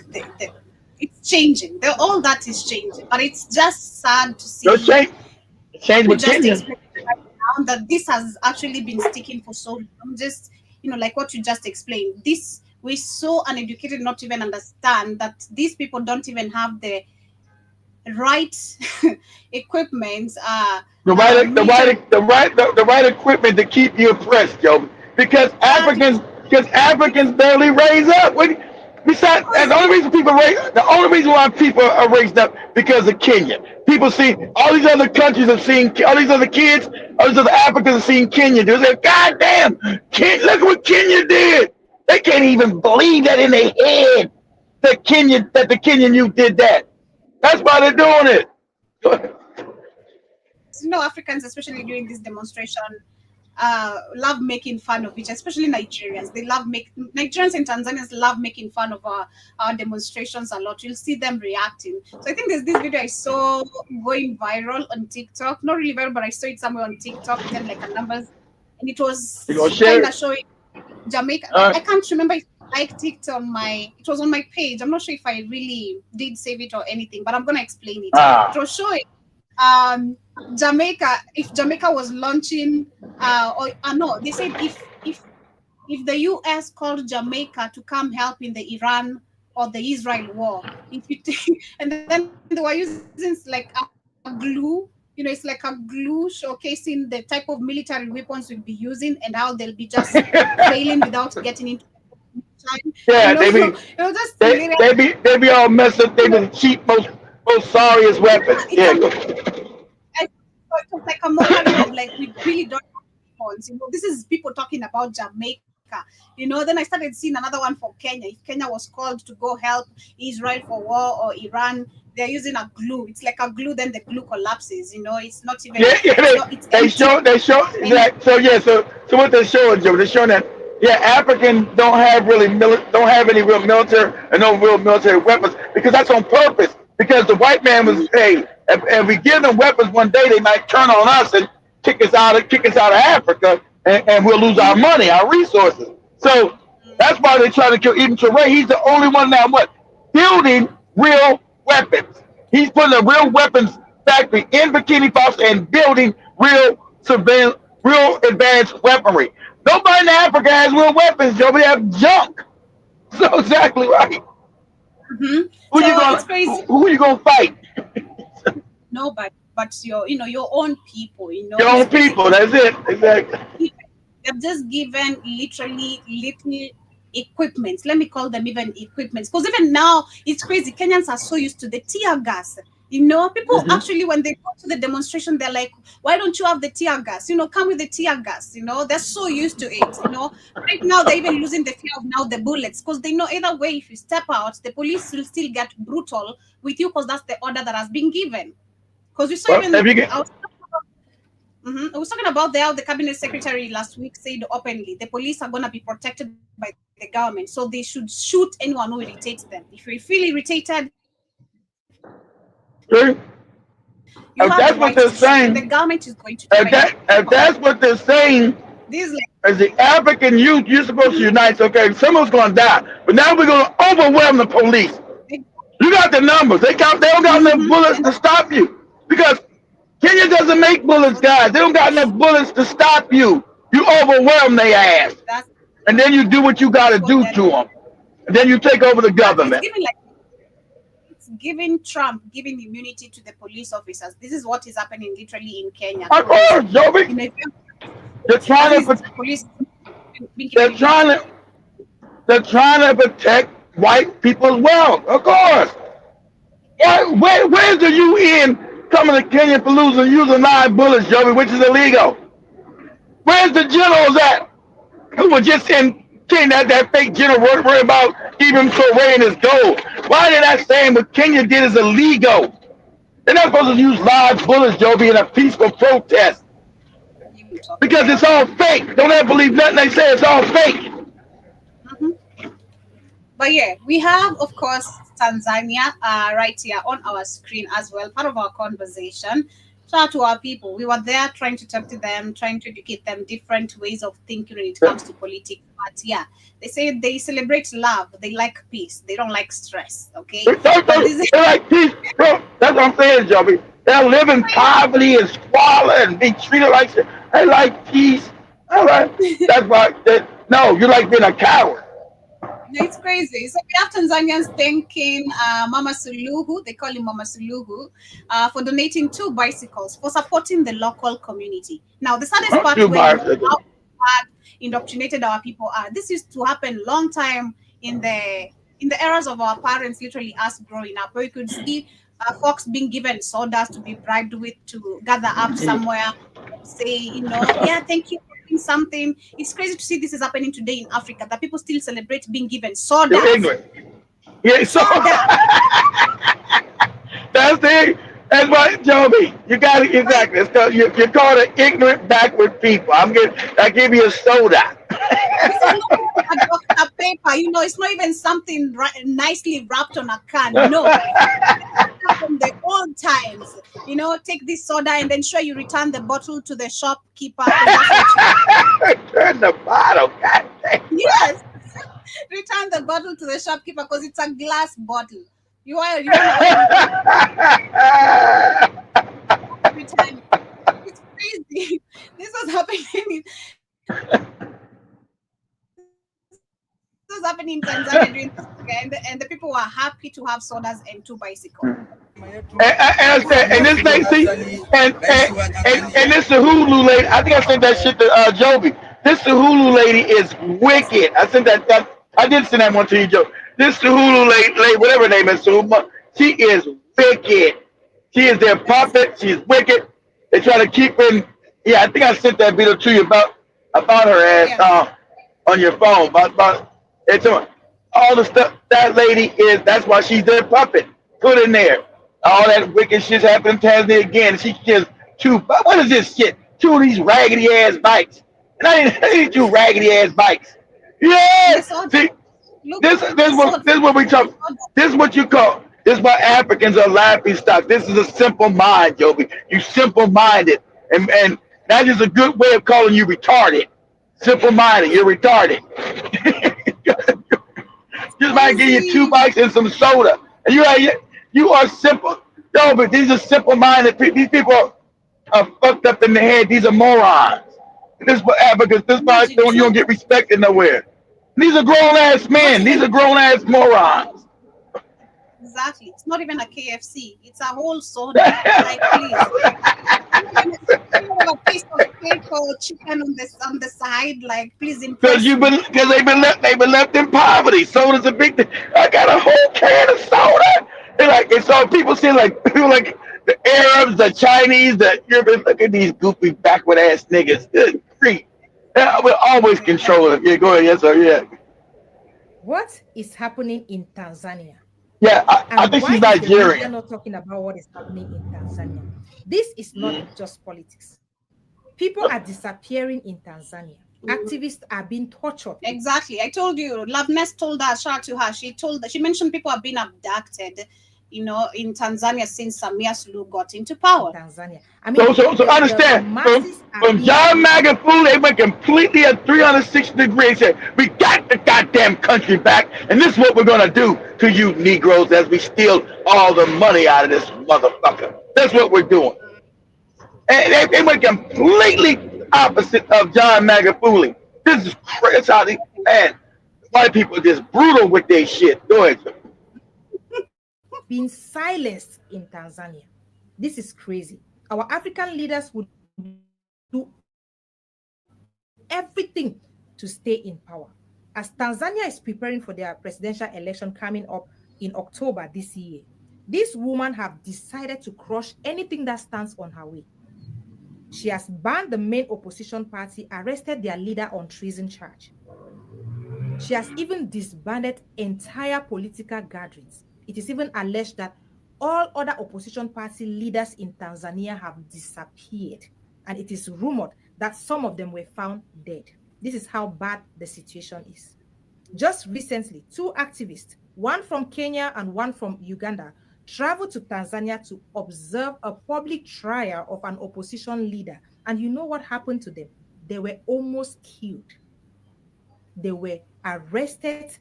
it's changing. All that is changing. But it's just sad to No see. change. Change We with just Kenya. explained right now that this has actually been sticking for so long. Just like what you just explained. This we're so uneducated, not to even understand that these people don't even have the right equipment, military. The right equipment to keep you oppressed, Joe. Because Exactly. Africans barely raise up. Besides, and Because it, the only reason why people are raised up because of Kenya. People see all these other countries have seen all these other kids, all these other Africans have seen Kenya. They say, God damn, look at what Kenya did. They can't even believe that in their head that the Kenyan youth did that. That's why they're doing it. Africans, especially during this demonstration, love making fun of it, especially Nigerians. They love make Nigerians and Tanzanians love making fun of our demonstrations a lot. You'll see them reacting. So I think there's this video I saw going viral on TikTok. Not really viral, but I saw it somewhere on TikTok, then like a numbers, and it You gonna was share kind of it? showing Jamaica. Uh, I can't remember if I liked it on my. It was on my page. I'm not sure if I really did save it or anything, but I'm gonna explain it. It ah. was showing um Jamaica, if Jamaica was launching, or no, they said if the US called Jamaica to come help in the Iran or the Israel war, if you and then they were using like a glue, it's like a glue showcasing the type of military weapons we'll be using and how they'll be just failing without getting into time. Yeah, they It be was just hilarious. they be all messed up. They be the cheap most sorriest weapons. It's Yeah, a go. it was like a mockery of like we really don't have weapons. This is people talking about Jamaica. Then I started seeing another one for Kenya. If Kenya was called to go help Israel for war or Iran, they're using a glue. It's like a glue, then the glue collapses. It's not even. Yeah, It's not. It's empty. they show And that. So what they're showing, Joe, they're showing that yeah, Africans don't have any real military and no real military weapons because that's on purpose. Because the white man was, hey, if we give them weapons one day, they might turn on us and kick us out of Africa, and we'll lose our money, our resources. So that's why they try to kill even Ture. He's the only one now building real weapons. He's putting a real weapons factory in Bikini Faso and building real advanced weaponry. Nobody in Africa has real weapons, Joe. They have junk. So exactly right. mhm. So it's crazy. Who are you gonna fight? Nobody, but your own people. Your It's own crazy people. because That's it. Exactly. they've just given literally little equipment. Let me call them even equipments. Because even now, it's crazy. Kenyans are so used to the tear gas. People Mm-hmm. actually, when they go to the demonstration, they're like, why don't you have the tear gas? Come with the tear gas. They're so used to it. Right now, they're even losing the fear of now the bullets because they know either way, if you step out, the police will still get brutal with you because that's the order that has been given. Because we saw Well, if even, you get I was talking about how the cabinet secretary last week said openly the police are going to be protected by the government, so they should shoot anyone who irritates them. If you feel irritated, you shoot them. See? You If have that's the what right they're to shoot. saying, The government is going to if that's what they're saying, these as the African youth, you're supposed to unite. Okay, someone's going to die, but now we're going to overwhelm the police. You got the numbers. They don't got enough bullets to stop you because Kenya doesn't make bullets, guys. They don't got enough bullets to stop you. You overwhelm their ass, and then you do what you got to do to them, and then you take over the government. It's giving Trump giving immunity to the police officers. This is what is happening literally in Kenya. Of course, Joby. They're trying to protect white people's wealth. Of course. Where's the UN coming to Kenya for using live bullets, Joby, which is illegal? Where's the generals at? Who were just in Kenya, that fake general worried about even surveying his gold? Why did I say what Kenya did is illegal? They're not supposed to use live bullets, Joby, in a peaceful protest. Because it's all fake. Don't ever believe nothing they say. It's all fake. But yeah, we have, of course, Tanzania right here on our screen as well, part of our conversation. Shout out to our people. We were there trying to talk to them, trying to educate them different ways of thinking when it comes to politics. But yeah, they say they celebrate love. They like peace. They don't like stress. Okay? They like peace. Bro, that's what I'm saying, Joby. They'll live in poverty and squalor and be treated like shit. They like peace. All right. That's why. No, you like being a coward. It's crazy. So we have Tanzanians thanking Mama Suluhu, they call him Mama Suluhu, for donating 2 bicycles for supporting the local community. Now, the saddest part where how indoctrinated our people are. This used to happen long time in the eras of our parents, literally us growing up, where you could see folks being given sodas to be bribed with to gather up somewhere, say, yeah, thank you. Something. It's crazy to see this is happening today in Africa, that people still celebrate being given soda. You're ignorant. Yeah, soda. That's why, Joby. You got it exactly. It's called, you're called an ignorant backward people. I give you a soda. A paper, it's not even something nicely wrapped on a can. No. From the old times, take this soda and then sure you return the bottle to the shopkeeper. Return the bottle, goddamn. Yes, return the bottle to the shopkeeper because it's a glass bottle. You return. It's crazy. This was happening. This was happening in Tanzania during this weekend, and the people were happy to have sodas and 2 bicycles. And this lady, and this Hulu lady, I think I sent that shit to Joby. This Hulu lady is wicked. I did send that one to you, Joe. This Hulu lady, whatever her name is, she is wicked. She is their puppet. She's wicked. They try to keep in. Yeah, I think I sent that video to you about her ass on your phone. About it's all the stuff that lady is. That's why she's their puppet. Put in there. All that wicked shit's happening in Tanzania again. She gives 2. What is this shit? 2 of these raggedy ass bikes. And I need 2 raggedy ass bikes. Yeah. See, this is what we talk. This is what you call. This is why Africans are laughing stock. This is a simple mind, Joby. You simple minded, and that is a good way of calling you retarded. Simple minded. You're retarded. Just might give you 2 bikes and some soda, and you are simple. No, but these are simple-minded people. These people are fucked up in the head. These are morons. And this is what Africans. This is why you don't get respected nowhere. These are grown-ass men. These are grown-ass morons. Exactly. It's not even a KFC. It's a whole soda. Like, please. A piece of cake or chicken on the side, like, please. Because they've been left in poverty. Soda's a big thing. I got a whole can of soda. And so people say people like the Arabs, the Chinese, the Europeans. Look at these goofy backward ass niggas. Good grief. We're always controlling. Yeah, go ahead. Yes, sir. Yeah. What is happening in Tanzania? Yeah, I think she's Nigerian. We're not talking about what is happening in Tanzania. This is not just politics. People are disappearing in Tanzania. Activists are being tortured. Exactly. I told you. Loveness told us, shout out to her. She mentioned people are being abducted. in Tanzania since Samia Suluhu got into power. Tanzania. I mean, so understand, from John Magufuli, they went completely at 360 degrees. Said, we got the goddamn country back, and this is what we're going to do to you Negroes as we steal all the money out of this motherfucker. That's what we're doing. And they went completely opposite of John Magufuli. This is crazy how they, man, white people are just brutal with their shit. Go ahead, sir. Being silenced in Tanzania. This is crazy. Our African leaders would do everything to stay in power. As Tanzania is preparing for their presidential election coming up in October this year, this woman have decided to crush anything that stands on her way. She has banned the main opposition party, arrested their leader on treason charge. She has even disbanded entire political gatherings. It is even alleged that all other opposition party leaders in Tanzania have disappeared, and it is rumored that some of them were found dead. This is how bad the situation is. Just recently, 2 activists, one from Kenya and one from Uganda, traveled to Tanzania to observe a public trial of an opposition leader. And you know what happened to them? They were almost killed. They were arrested,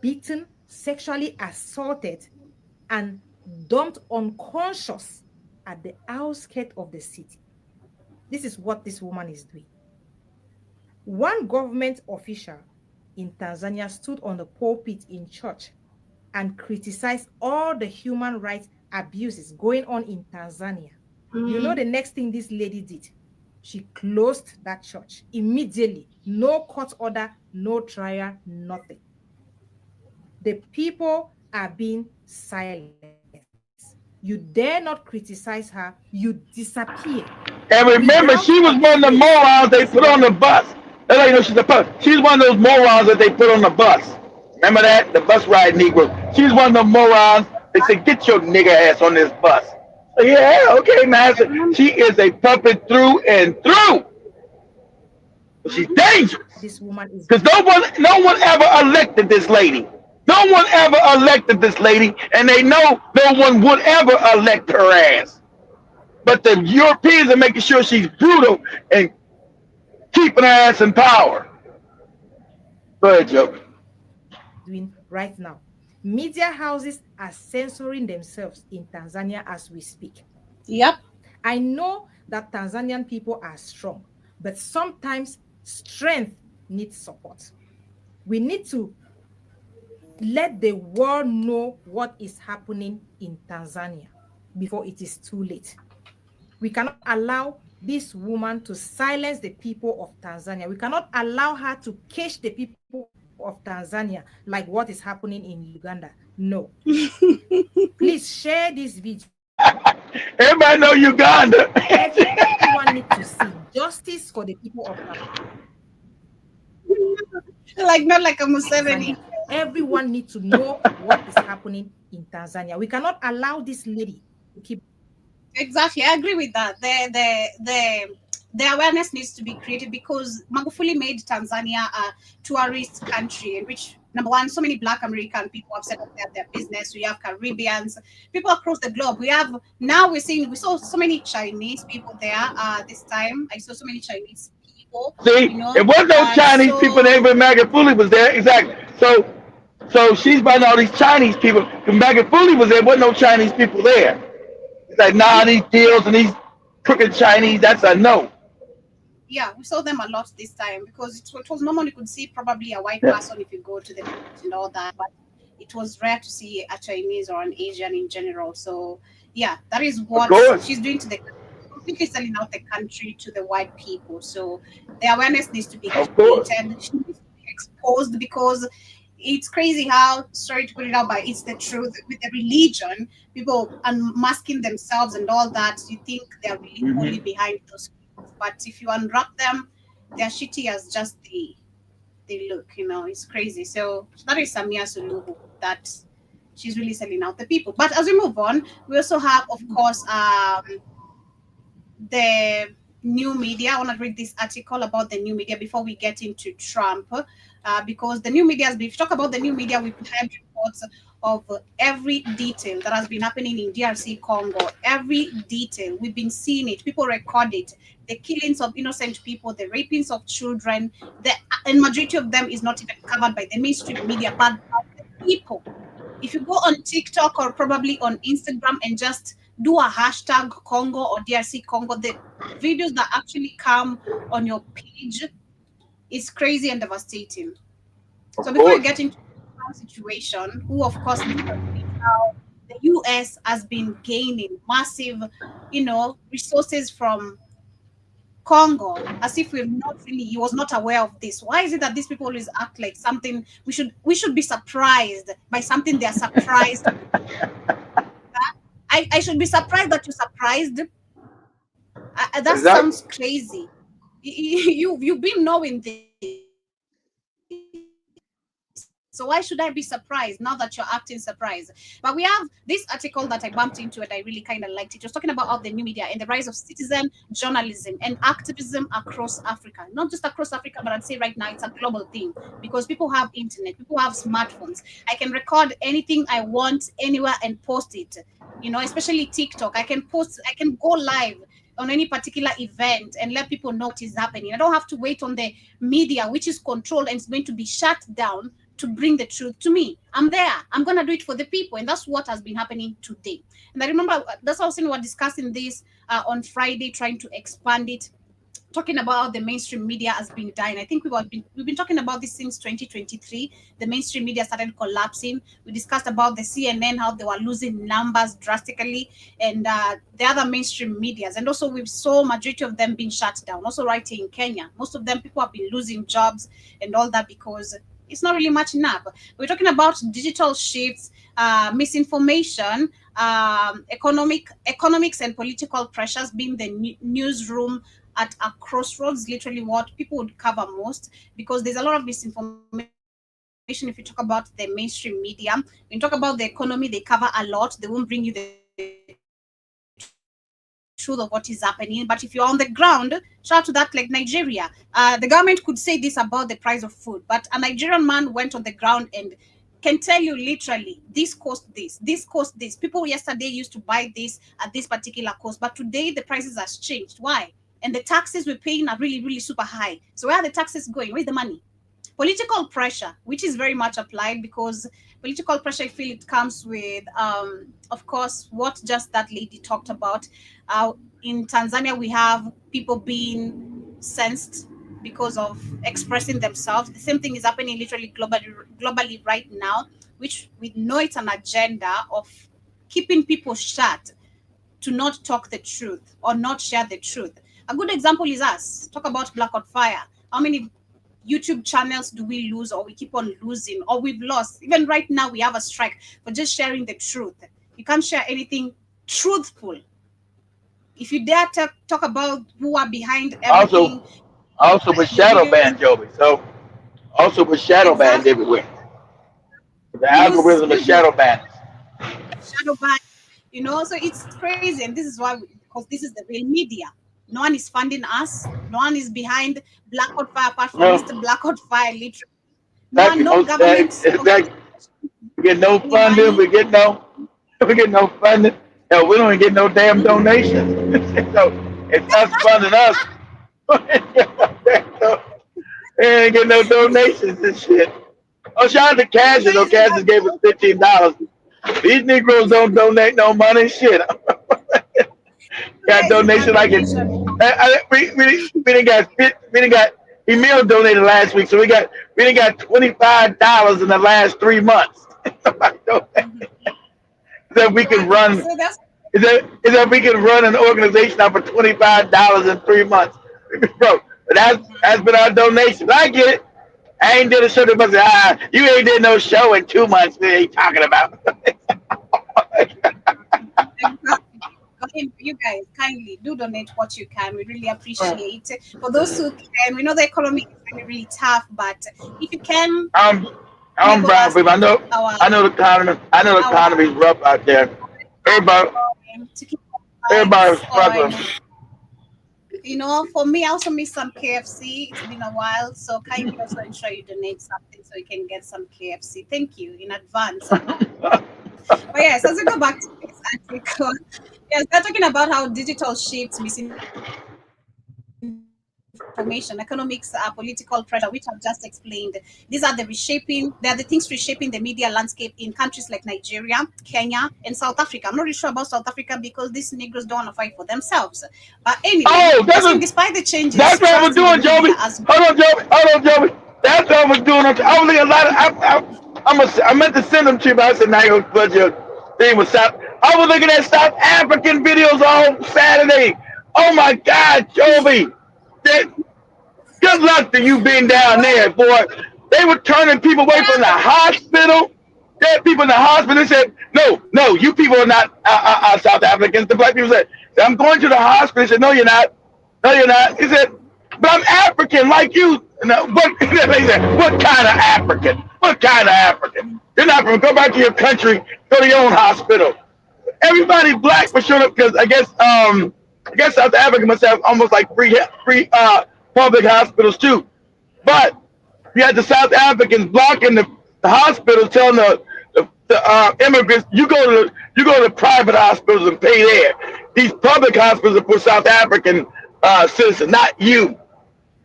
beaten, sexually assaulted, and dumped unconscious at the outskirts of the city. This is what this woman is doing. One government official in Tanzania stood on the pulpit in church and criticized all the human rights abuses going on in Tanzania. You know the next thing this lady did? She closed that church immediately. No court order, no trial, nothing. The people are being silenced. You dare not criticize her, you disappear. And remember, she was one of the morons they put on the bus. That's how you know she's one of those morons that they put on the bus. Remember that? The bus ride Negro. She's one of the morons. They said, get your nigger ass on this bus. So, yeah, okay, man. She is a puppet through and through. She's dangerous. This woman is because no one ever elected this lady. No one ever elected this lady, and they know no one would ever elect her ass. But the Europeans are making sure she's brutal and keeping her ass in power. Go ahead, Joe. Doing right now. Media houses are censoring themselves in Tanzania as we speak. Yep. I know that Tanzanian people are strong, but sometimes strength needs support. We need to let the world know what is happening in Tanzania before it is too late. We cannot allow this woman to silence the people of Tanzania. We cannot allow her to cage the people of Tanzania like what is happening in Uganda. No. Please share this video. Everybody know Uganda. Everyone needs to see justice for the people of Tanzania. Not like a Museveni. Everyone needs to know what is happening in Tanzania. We cannot allow this lady to keep. Exactly, I agree with that. The awareness needs to be created because Magufuli made Tanzania a tourist country in which, number one, so many Black American people have set up their business. We have Caribbeans, people across the globe. We saw so many Chinese people there this time. I saw so many Chinese people. See, it wasn't no Chinese people named Magufuli was there. Exactly. So she's buying all these Chinese people. When Magufuli was there, wasn't no Chinese people there. It's like, nah, these deals and these crooked Chinese, that's a no. Yeah, we saw them a lot this time because it was normal. You could see probably a white person if you go to the beach and all that, but it was rare to see a Chinese or an Asian in general. So yeah, that is what she's doing to the country, completely selling out the country to the white people. So the awareness needs to be created. She needs to be exposed because it's crazy how, sorry to put it out, but it's the truth. With the religion, people unmasking themselves and all that, you think they're really only behind those things. But if you unwrap them, they're shitty as just they look, it's crazy. So that is Samia Suluhu, that she's really selling out the people. But as we move on, we also have, of course, the new media. I want to read this article about the new media before we get into Trump. Because the new media, if you talk about the new media, we've had reports of every detail that has been happening in DRC Congo. Every detail, we've been seeing it. People record it. The killings of innocent people, the rapings of children, and majority of them is not even covered by the mainstream media, but by the people. If you go on TikTok or probably on Instagram and just do a hashtag Congo or DRC Congo, the videos that actually come on your page is crazy and devastating. Of So before you course. get into the situation, who of course demonstrates how the US has been gaining massive, resources from Congo, as if he was not aware of this. Why is it that these people always act like something we should be surprised by something they are surprised? I should be surprised that you're surprised. That Exactly. sounds crazy. You've been knowing this. So why should I be surprised now that you're acting surprised? But we have this article that I bumped into and I really kind of liked it. It was talking about how the new media and the rise of citizen journalism and activism across Africa. Not just across Africa, but I'd say right now it's a global thing because people have internet, people have smartphones. I can record anything I want anywhere and post it. Especially TikTok. I can go live on any particular event and let people know what is happening. I don't have to wait on the media, which is controlled and is going to be shut down to bring the truth to me. I'm there. I'm going to do it for the people. And that's what has been happening today. And I remember that's also we were discussing this on Friday, trying to expand it, talking about how the mainstream media has been dying. I think we've been talking about this since 2023. The mainstream media started collapsing. We discussed about the CNN, how they were losing numbers drastically, and the other mainstream medias. And also we saw majority of them being shut down. Also right here in Kenya, most of them people have been losing jobs and all that because it's not really matching up. We're talking about digital shifts, misinformation, economics and political pressures being the newsroom at a crossroads, literally what people would cover most, because there's a lot of misinformation if you talk about the mainstream media. When you talk about the economy, they cover a lot. They won't bring you the truth of what is happening. But if you're on the ground, shout out to that, like Nigeria, the government could say this about the price of food, but a Nigerian man went on the ground and can tell you literally this cost this cost this. People yesterday used to buy this at this particular cost, but today the prices has changed. Why? And the taxes we're paying are really, really super high. So where are the taxes going? Where's the money? Political pressure, which is very much applied because political pressure, I feel it comes with, of course, what just that lady talked about. In Tanzania, we have people being sensed because of expressing themselves. The same thing is happening literally globally right now, which we know it's an agenda of keeping people shut to not talk the truth or not share the truth. A good example is us. Talk about Blackout Fire. How many YouTube channels do we lose or we keep on losing or we've lost? Even right now, we have a strike for just sharing the truth. You can't share anything truthful. If you dare talk about who are behind Also, everything, also with your shadow videos, banned, Joby. So also with shadow banned exactly, everywhere. The use algorithm is shadow banned. shadow ban, so it's crazy. And this is why, because this is the real media. No one is funding us. No one is behind Blackout Fire apart from No, Mr. Blackout Fire, literally. No one, exactly. no government Exactly. We get no any funding. money. We get no funding. Hell, we don't even get no damn donations. So it's us funding us. So, we ain't get no donations and shit. Oh, shout out to The Cassius. Oh, crazy Cassius that gave us $15. These Negroes don't donate no money. Shit. Got is our donation like it. donation. We didn't got we didn't got Emil donated last week, so we didn't got $25 in the last 3 months. Mhm. That we can Exactly. run So that's is that we can run an organization out for $25 in 3 months, bro. But that's been our donation. But I get it. I ain't did a show that must you ain't did no show in 2 months. What are you talking about? exactly. You guys kindly do donate what you can. We really appreciate it. For those who can, we know the economy is really, really tough, but if you can I'm I'm enable brown us people. to keep our I know the economy. I know the our economy's rough out there. Everybody to keep our lights everybody's struggling. on. For me, I also miss some KFC. It's been a while, so kindly also ensure you donate something so you can get some KFC. Thank you in advance. But yes, as we go back to this article, yes, they're talking about how digital shifts misinformation, economics, political pressure, which I've just explained. These are they are the things reshaping the media landscape in countries like Nigeria, Kenya, and South Africa. I'm not really sure about South Africa because these Negroes don't want to fight for themselves. But anyway, despite the changes, that's what I was doing, Joby. Hold on, Joby. That's what I was doing. I was looking a lot of. I meant to send them to you, but I said, "Now you're gonna put your thing with South." I was looking at South African videos all Saturday. Oh my God, Joby! Good luck to you being down there, boy. They were turning people away from the hospital. They had people in the hospital. They said, no, you people are not South Africans. The black people said, I'm going to the hospital. He said, no, you're not. No, you're not. He said, but I'm African like you. What kind of African? What kind of African? You're not from, go back to your country, go to your own hospital. Everybody black was showing up because I guess South Africa must have almost like free public hospitals too. But you had the South Africans blocking the hospitals, telling the immigrants, you go to the private hospitals and pay there. These public hospitals are for South African citizens, not you.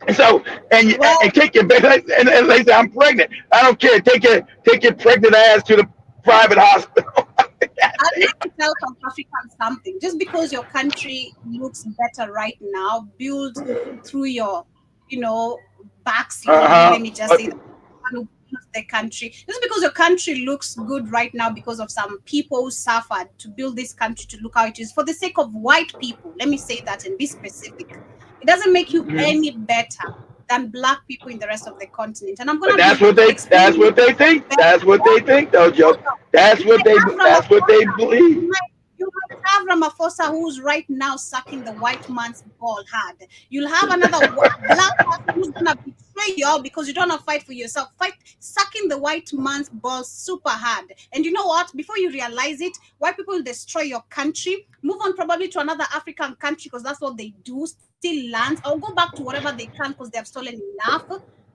And so, and take your baby, and they say, I'm pregnant. I don't care. Take your pregnant ass to the private hospital. I'd like to tell South Africans something. Just because your country looks better right now, build through your, backsliding. Let me just say that. The country. Just because your country looks good right now because of some people who suffered to build this country to look how it is for the sake of white people. Let me say that and be specific. It doesn't make you any better than black people in the rest of the continent. And I'm gonna. That's what they think. That's what they think, though, Joe. That's what they believe. You might have Ramaphosa who's right now sucking the white man's ball hard. You'll have another black person who's gonna betray you all because you don't want to fight for yourself. Sucking the white man's ball super hard. And you know what? Before you realize it, white people will destroy your country, move on probably to another African country because that's what they do, steal land, or go back to whatever they can because they have stolen enough.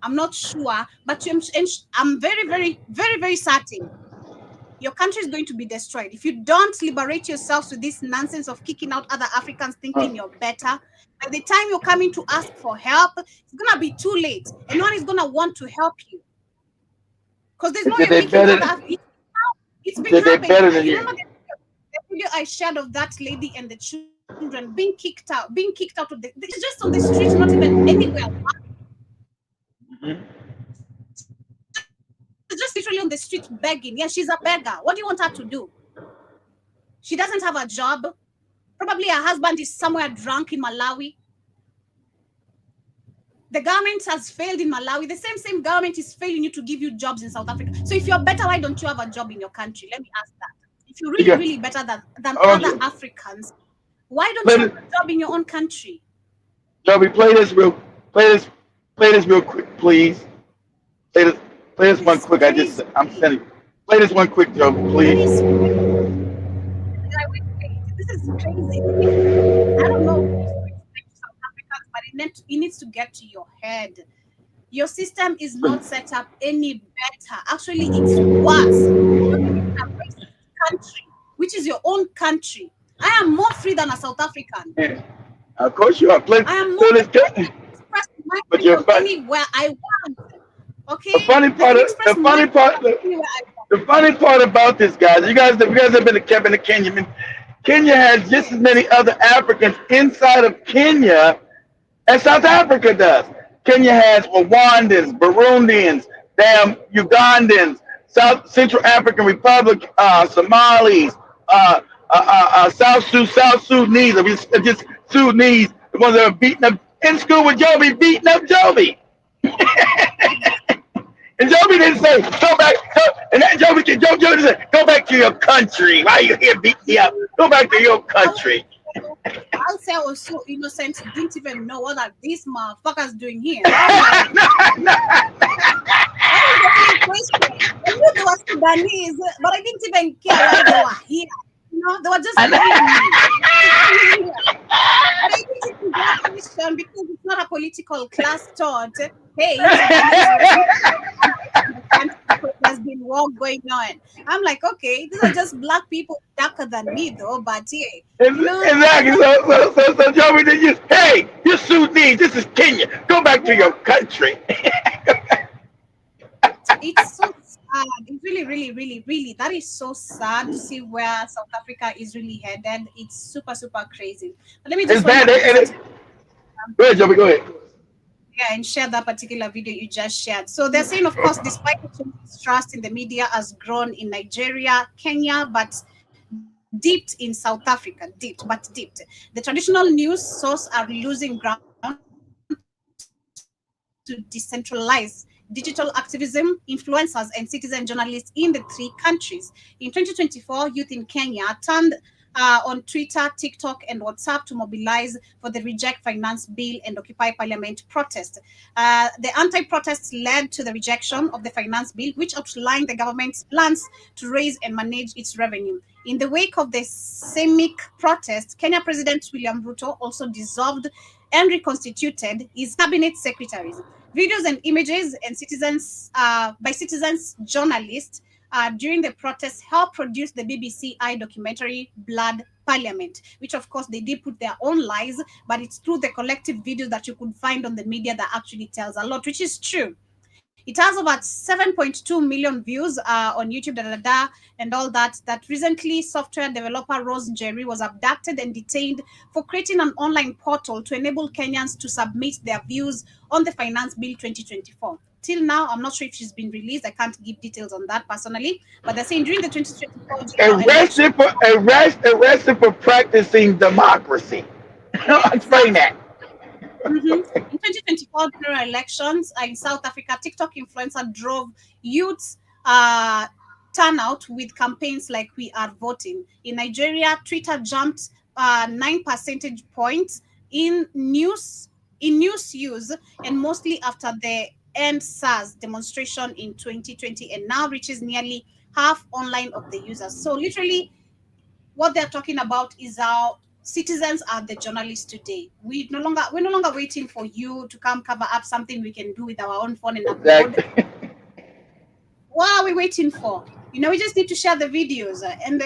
I'm not sure, but I'm very, very, very, very certain your country is going to be destroyed. If you don't liberate yourselves with this nonsense of kicking out other Africans thinking you're better, by the time you're coming to ask for help, it's going to be too late. And no one is going to want to help you. Because there's no way it's been happening. You remember the video I shared of that lady and the children being kicked out of it's just on the streets, not even anywhere. Just literally on the street begging. Yeah, she's a beggar. What do you want her to do? She doesn't have a job. Probably her husband is somewhere drunk in Malawi. The government has failed in Malawi. The same government is failing you to give you jobs in South Africa. So if you're better, why don't you have a job in your country? Let me ask that. If you're really better than other Africans, why don't you have a job in your own country? Joby, play this real quick, please. Play this one quick. I'm sending. Play this one quick, Joe, please. This is crazy. I don't know what to expect South Africans, but it needs to get to your head. Your system is not set up any better. Actually, it's worse. You're in a racist country, which is your own country. I am more free than a South African. Yeah. Of course you are. I am more free to express my freedom anywhere I want. Okay. The funny part about this, guys, you guys have been to Kenya. Kenya has just as many other Africans inside of Kenya as South Africa does. Kenya has Rwandans, Burundians, Ugandans, Central African Republic, Somalis, South Sudanese, just Sudanese, the ones that are beating up in school with Joby, beating up Joby. And Joby didn't say, go back. And that Joby said, go back to your country. Why are you here beating me up? Go back to your country. I'll say I was so innocent, didn't even know what these motherfuckers doing here. I knew they were Sudanese, but I didn't even care why they were here. They were just political class taught, hey, there's been war going on. I'm like, okay, these are just black people darker than me, though. But yeah, Exactly. So Joey, then hey, you're Sudanese. This is Kenya. Go back to your country. It's so sad. It's really, really, really, really. That is so sad to see where South Africa is really headed. It's super, super crazy. But let me just Go ahead, Joey. Go ahead. Yeah, and share that particular video you just shared. So they're saying, of course, despite the trust in the media has grown in Nigeria, Kenya, but dipped in South Africa, dipped. The traditional news source are losing ground to decentralize digital activism, influencers, and citizen journalists in the three countries. In 2024, youth in Kenya turned on Twitter, TikTok, and WhatsApp to mobilize for the Reject Finance Bill and Occupy Parliament protest. The anti-protests led to the rejection of the finance bill, which outlined the government's plans to raise and manage its revenue. In the wake of the semic protest, Kenya President William Ruto also dissolved and reconstituted his cabinet secretaries. Videos and images and by citizens journalists during the protests helped produce the BBC documentary Blood Parliament, which of course they did put their own lies, but it's through the collective videos that you could find on the media that actually tells a lot, which is true. It has about 7.2 million views on YouTube, and all that. That recently, software developer Rose Jerry was abducted and detained for creating an online portal to enable Kenyans to submit their views on the Finance Bill 2024. Till now, I'm not sure if she's been released. I can't give details on that personally, but they're saying during the 2024 arrested for practicing democracy. Explain that. In 2024 general elections in South Africa, TikTok influencer drove youths turnout with campaigns like "We Are Voting." In Nigeria, Twitter jumped 9 percentage points in news use, and mostly after the End SARS demonstration in 2020, and now reaches nearly half online of the users. So literally, what they're talking about is how citizens are the journalists today. We're no longer waiting for you to come cover up something we can do with our own phone and upload. Exactly. What are we waiting for? We just need to share the videos and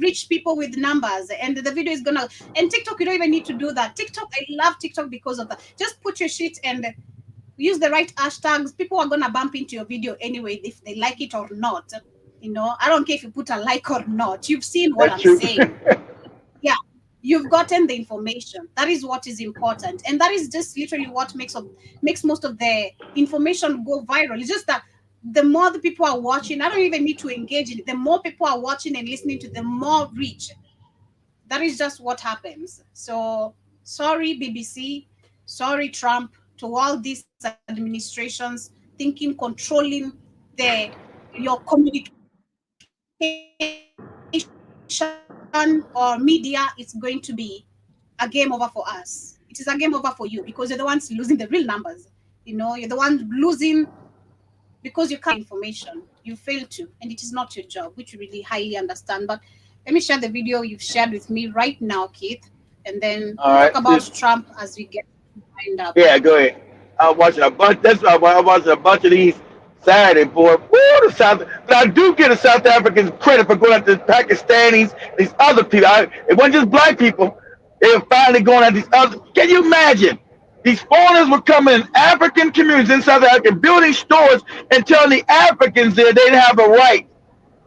reach people with numbers, and the video is gonna. And TikTok, you don't even need to do that. TikTok, I love TikTok because of that. Just put your shit and use the right hashtags. People are gonna bump into your video anyway, if they like it or not. I don't care if you put a like or not. You've seen what I'm saying. Yeah. You've gotten the information. That is what is important. And that is just literally what makes most of the information go viral. It's just that the more the people are watching, I don't even need to engage in it. The more people are watching and listening to, the more reach. That is just what happens. So sorry, BBC. Sorry, Trump, to all these administrations controlling your communication or media. Is going to be a game over for us. It is a game over for you because you're the ones losing the real numbers. You're the one losing because you can't information. You fail to, and it is not your job, which you really highly understand. But let me share the video you've shared with me right now, Keith, and then talk about Trump as we get to find out. Yeah, go ahead. I'm watching a bunch. That's why I'm watching a bunch of these Saturday, boy. Woo, but I do get the South Africans credit for going after the Pakistanis, these other people. It wasn't just black people. They were finally going at these other. Can you imagine? These foreigners were coming in African communities in South Africa, building stores and telling the Africans there they didn't have a right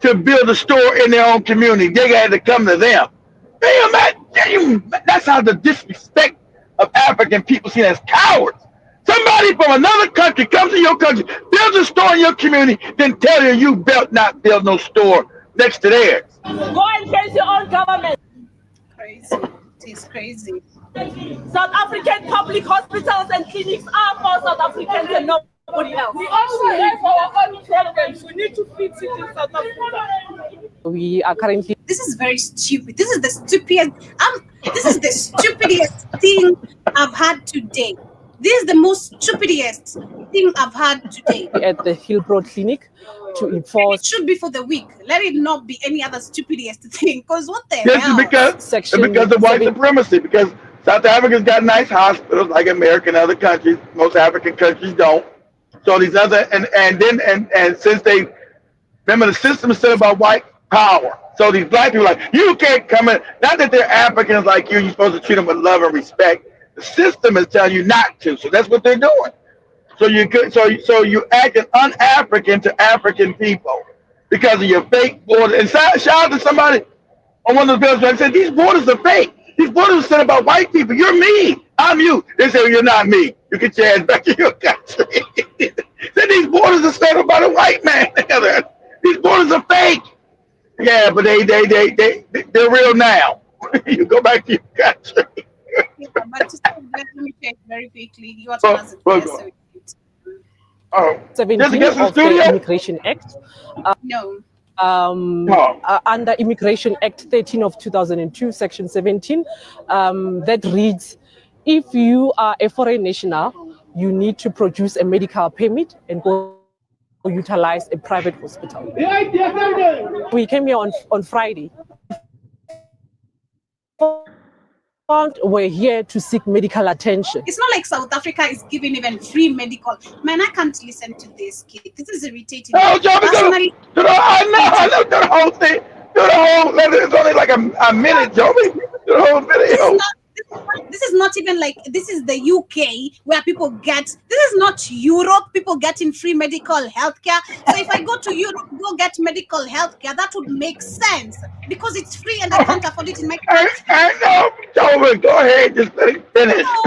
to build a store in their own community. They had to come to them. That's how the disrespect of African people seen as cowards. Somebody from another country comes to your country, builds a store in your community, then tell you not build no store next to theirs. Go and face your own government. Crazy. It is crazy. South African public hospitals and clinics are for South Africans and nobody else. We also have our own problems. We need to fix it in South Africa. We are currently. This is very stupid. This is the stupidest thing I've had today. This is the most stupidest thing I've had today. At the Hillbroad Clinic to enforce. It should be for the week. Let it not be any other stupidest thing. Because what the hell? Because of white supremacy. Because South Africa's got nice hospitals like America and other countries. Most African countries don't. So these other and since they remember the system is set about white power. So these black people are like, you can't come in. Not that they're Africans like you're supposed to treat them with love and respect. The system is telling you not to. So that's what they're doing. So you could so you acting un-African to African people because of your fake borders. And shout out to somebody on one of the bills that said these borders are fake. These borders are set about white people. You're me. I'm you. They say, well, you're not me. You get your ass back to your country. Said these borders are set about a white man. These borders are fake. Yeah, but they're real now. You go back to your country. Yeah, but just let me check very quickly. You are supposed to Oh, 17 of the Immigration Act. No. Under Immigration Act 13 of 2002, Section 17, that reads, if you are a foreign national, you need to produce a medical permit and go utilize a private hospital. We came here on Friday. We're here to seek medical attention. It's not like South Africa is giving even free medical. Man, I can't listen to this kid. This is irritating. No, Joby, I know the whole thing. Do the whole. It's only like a minute, Joby. Do the whole video. This is not even like, this is the UK where people get, this is not Europe, people getting free medical health care. So if I go to Europe, go get medical health care, that would make sense because it's free and I can't afford it in my country. I know, Joby, go ahead, just let it finish. No,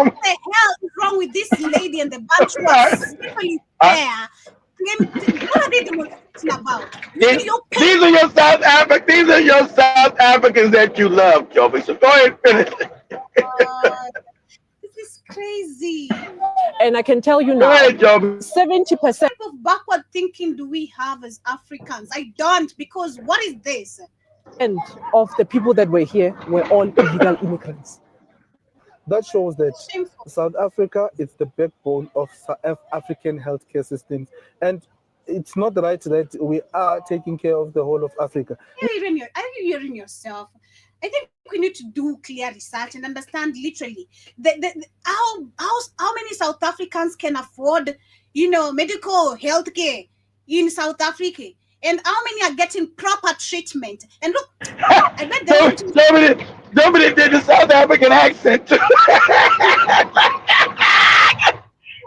what the hell is wrong with this lady and the bunch who are simply there? What are they demonstrating about? These are your South Africans. These are your South Africans that you love, Joby. So go ahead and finish. This is crazy. And I can tell you now, 70% of backward thinking do we have as Africans? I don't, because what is this? And of the people that were here were all illegal immigrants. That shows that South Africa is the backbone of African healthcare systems, and it's not right that we are taking care of the whole of Africa. Are you hearing yourself? I think we need to do clear research and understand literally how many South Africans can afford, medical health care in South Africa. And how many are getting proper treatment? And look, I bet Somebody did the South African accent too.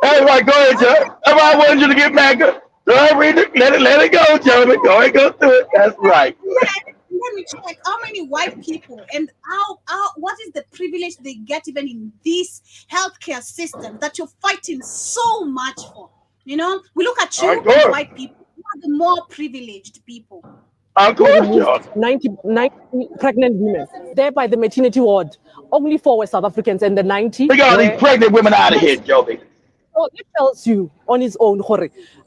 Everybody, go ahead, Joe. Everybody wanted you to get back up. Let it go, Joe. Go ahead, go through it. That's right. Let me check how many white people and what is the privilege they get even in this healthcare system that you're fighting so much for? We look at you, white people. Are the more privileged people. Of course, 90 pregnant women there by the maternity ward. Only 4 were South Africans, and the 90. We got all these pregnant women out of here, Joby. So it tells you on its own,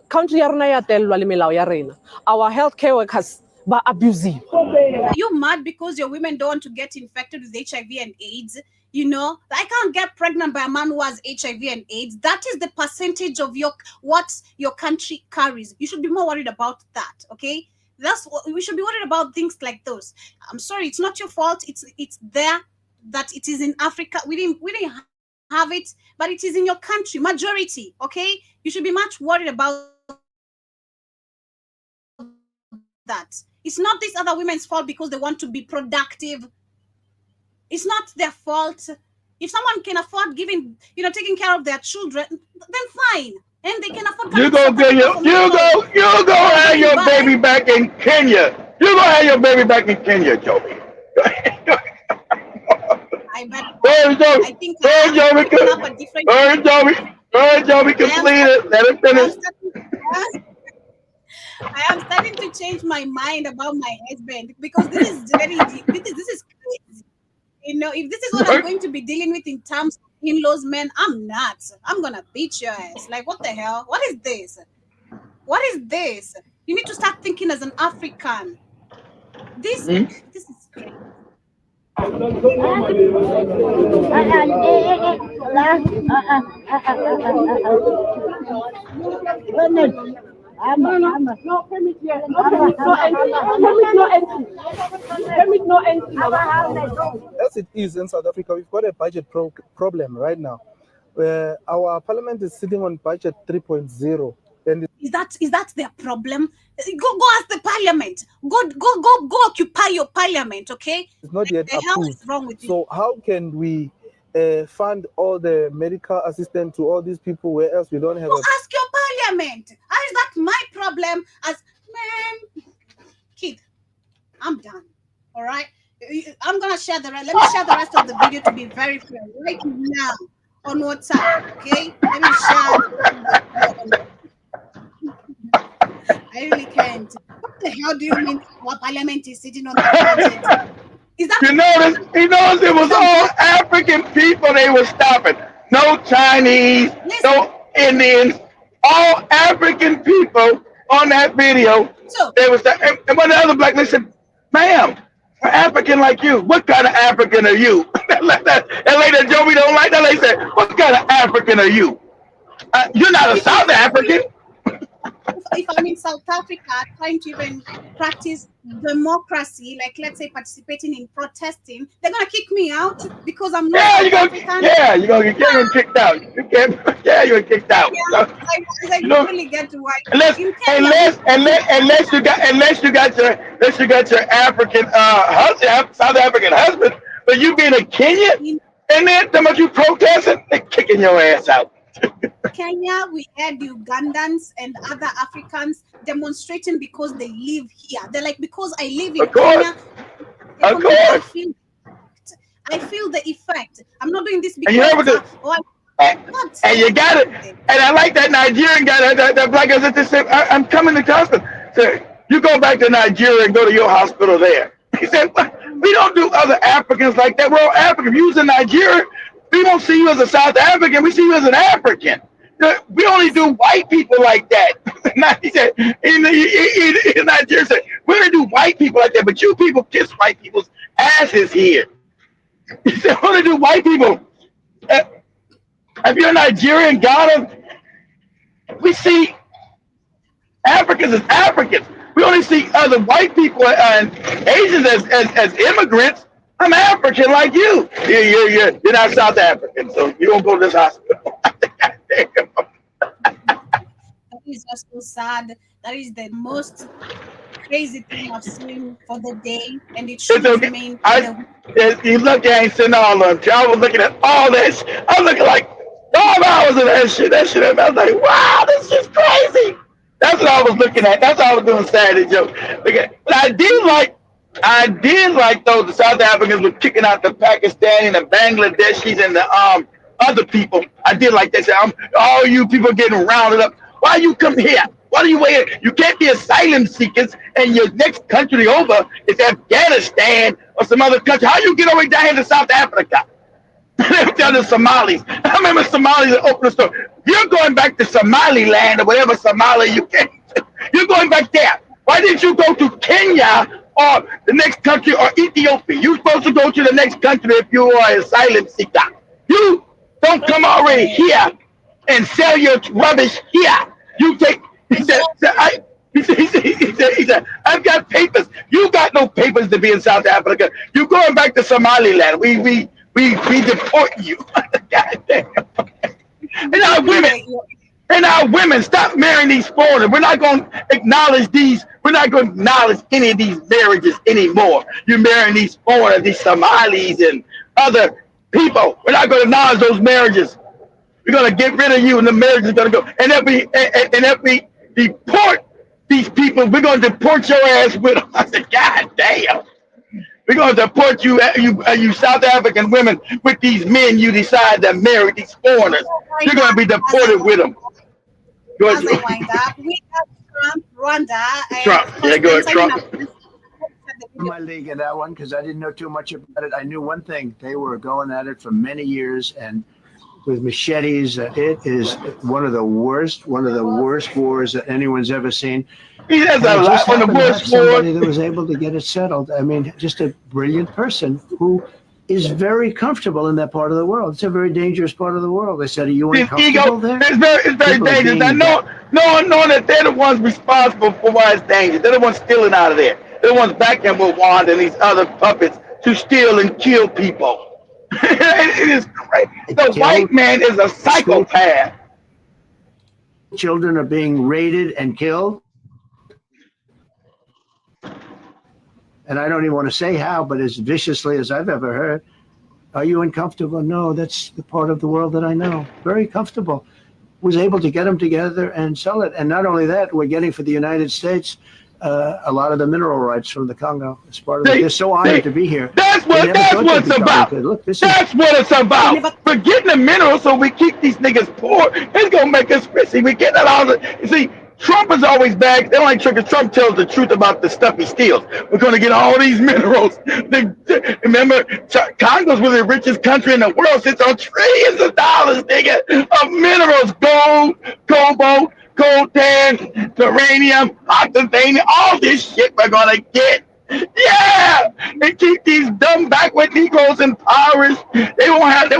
country ya telwa le melao ya rena. Our healthcare workers are abusive. Are you mad because your women don't want to get infected with HIV and AIDS? I can't get pregnant by a man who has HIV and AIDS. That is the percentage of what your country carries. You should be more worried about that, okay? That's what we should be worried about, things like those. I'm sorry, it's not your fault. It's there that it is in Africa. We didn't have it, but it is in your country, majority, okay? You should be much worried about that. It's not these other women's fault because they want to be productive. It's not their fault. If someone can afford taking care of their children, then fine. And they can afford. You go have your baby back in Kenya. You go have your baby back in Kenya, Joby. I bet. I think Joby, complete it. Let it finish. I am starting to change my mind about my husband because this is crazy. If this is what I'm going to be dealing with in terms of in-laws, man, I'm nuts. I'm gonna beat your ass. Like, what the hell? What is this? What is this? You need to start thinking as an African. This is crazy. No permit here. No permit, no entry. Permit, no entry. Permit, no entry. As it is in South Africa, we've got a budget problem right now. Our parliament is sitting on budget 3.0. And Is that their problem? Go ask the parliament. Go occupy your parliament, okay? it's not yet The hell approved. is wrong with you? So how can we fund all the medical assistance to all these people, whereas we don't have Go a... ask your parliament. How is that my problem? Man, kid, I'm done. All right, I'm gonna share the rest. Let me share the rest of the video to be very fair right now on WhatsApp. Okay, let me share. I really can't. What the hell do you mean our parliament is sitting on the budget? Is that You notice it was all African people they were stopping. No Chinese, no Indians, all African people on that video. So They was and one of the other black men said, "Ma'am, we're African like you. What kind of African are you?" That lady Joey don't like that lady said, "What kind of African are you? You're not a South African." if I'm in South Africa trying to even practice democracy, like let's say participating in protesting, they're gonna kick me out because I'm not South African. You're gonna get kicked out. You can't. Yeah, you're kicked out. Yeah, I really get why. Unless you got your African husband, South African husband, but you being a Kenyan, and then how much you protesting, they're kicking your ass out. Kenya, we had Ugandans and other Africans demonstrating because they live here. They're like, because I live in Kenya, of course. I feel the effect. I'm not doing this because and you got it. And I like that Nigerian guy, that black guy that said, "I'm coming to hospital." So you go back to Nigeria and go to your hospital there. He said, "We don't do other Africans like that. We're all African. If you was in Nigeria, we don't see you as a South African. We see you as an African. We only do white people like that." He said, in Nigeria, said, "We only do white people like that, but you people kiss white people's asses here." He said, "We only do white people. If you're Nigerian, Ghana, we see Africans as Africans. We only see other white people and Asians as immigrants. I'm African like you. You're not South African, so you don't go to this hospital." That is just so sad. That is the most crazy thing I've seen for the day, and it should remain. You look, I ain't seen all of them. I was looking at all this. I was looking like 5 hours of that shit. I was like, wow, this is crazy. That's what I was looking at. That's how I was doing Saturday joke. But I did like though the South Africans were kicking out the Pakistani and the Bangladeshis and the other people. I did like that. All you people getting rounded up. Why you come here? Why do you wait? You can't be asylum seekers and your next country over is Afghanistan or some other country. How you get over down here to South Africa? They tell the Somalis. I remember Somalis that opened the store. You're going back to Somaliland or whatever Somalia you can. You're going back there. Why didn't you go to Kenya or the next country or Ethiopia? You're supposed to go to the next country if you are an asylum seeker. You don't come already here and sell your rubbish here. You take, he said, I've got papers. You got no papers to be in South Africa. You're going back to Somaliland. We deport you. God damn. And our women, stop marrying these foreigners. We're not going to acknowledge these. We're not going to acknowledge any of these marriages anymore. You're marrying these foreigners, these Somalis and other people. We're not going to acknowledge those marriages. We're going to get rid of you, and the marriage is going to go. And if we deport these people, we're going to deport your ass with them. I said, God damn. We're going to deport you South African women with these men you decide to marry, these foreigners. You're going to be deported with them. Go ahead, as I wind up, we have Trump, Rwanda. Trump. Yeah, go ahead, Trump. My league in that one because I didn't know too much about it. I knew one thing: they were going at it for many years and with machetes. It is one of the worst wars that anyone's ever seen. He has a lot of the worst somebody that was able to get it settled. I mean, just a brilliant person who is very comfortable in that part of the world. It's a very dangerous part of the world. They said, "Are you His uncomfortable there?" it's very dangerous. Now, knowing that they're the ones responsible for why it's dangerous. They're the ones stealing out of there. They're the ones backing Rwanda and these other puppets to steal and kill people. It is crazy. The white man is a psychopath. Children are being raided and killed. And I don't even want to say how, but as viciously as I've ever heard. Are you uncomfortable? No, that's the part of the world that I know. Very comfortable. Was able to get them together and sell it. And not only that, we're getting for the United States a lot of the mineral rights from the Congo. It's part of it. They're so honored to be here. That's what it's about. Look, that's what it's about. We're getting the minerals so we keep these niggas poor. It's going to make us rich. See, we get that all you see, Trump is always bad. They don't like Trump. Trump tells the truth about the stuff he steals. We're going to get all these minerals. Remember, Congo's really the richest country in the world. Sits on trillions of dollars, nigga, of minerals. Gold, cobalt, coltan, uranium, oxygen, all this shit we're going to get. Yeah, and keep these dumb backward Negroes impoverished. They won't have to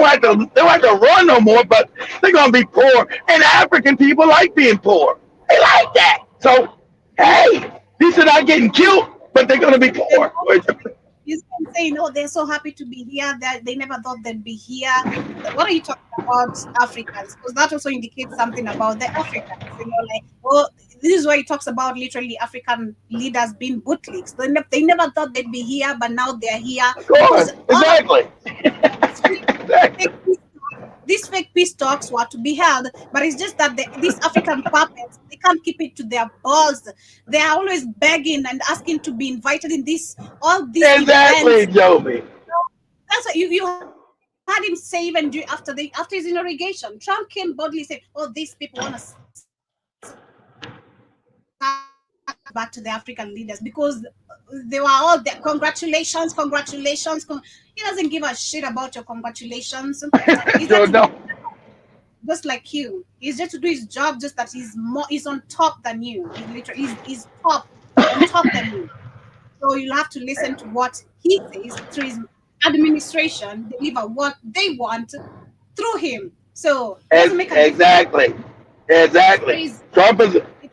run no more, but they're gonna be poor. And African people like being poor. They like that. So, hey, these are not getting killed, but they're gonna be poor. You can say, no, they're so happy to be here. That they never thought they'd be here. What are you talking about, Africans? Because that also indicates something about the Africans. You know, like, oh, this is where he talks about literally African leaders being bootlegs. They never thought they'd be here, but now they're here. Of course, exactly. These fake peace talks were to be held, but it's just that these African puppets, they can't keep it to their balls. They are always begging and asking to be invited in all these events. Joby. That's what you had him say even after his inauguration. Trump came boldly saying, "Oh, these people want to back to the African leaders because they were all there. Congratulations. He doesn't give a shit about your congratulations. Just like you. He's just to do his job, just that he's on top than you. He's top on top than you. So you'll have to listen to what he says through his administration, deliver what they want through him. So exactly.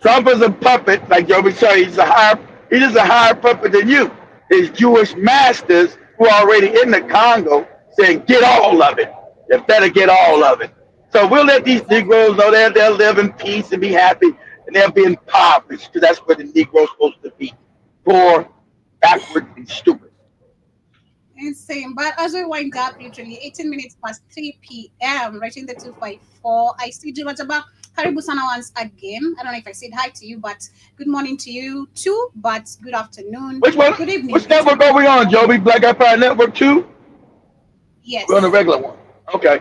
Trump is a puppet, like Joby said. He's just a higher puppet than you. His Jewish masters who are already in the Congo saying, get all of it. You better get all of it. So we'll let these Negroes know they'll live in peace and be happy, and they'll be impoverished, because that's where the Negro's supposed to be. Poor, backward, and stupid. Insane. But as we wind up, literally 18 minutes past 3 p.m., right in the 254, I see Juma Jaba. Karibu sana once again. I don't know if I said hi to you, but good morning to you too, but good afternoon. Which one? Good evening. Which network are we on, Joby? Black Empire Network 2? Yes. We're on the regular one. Okay,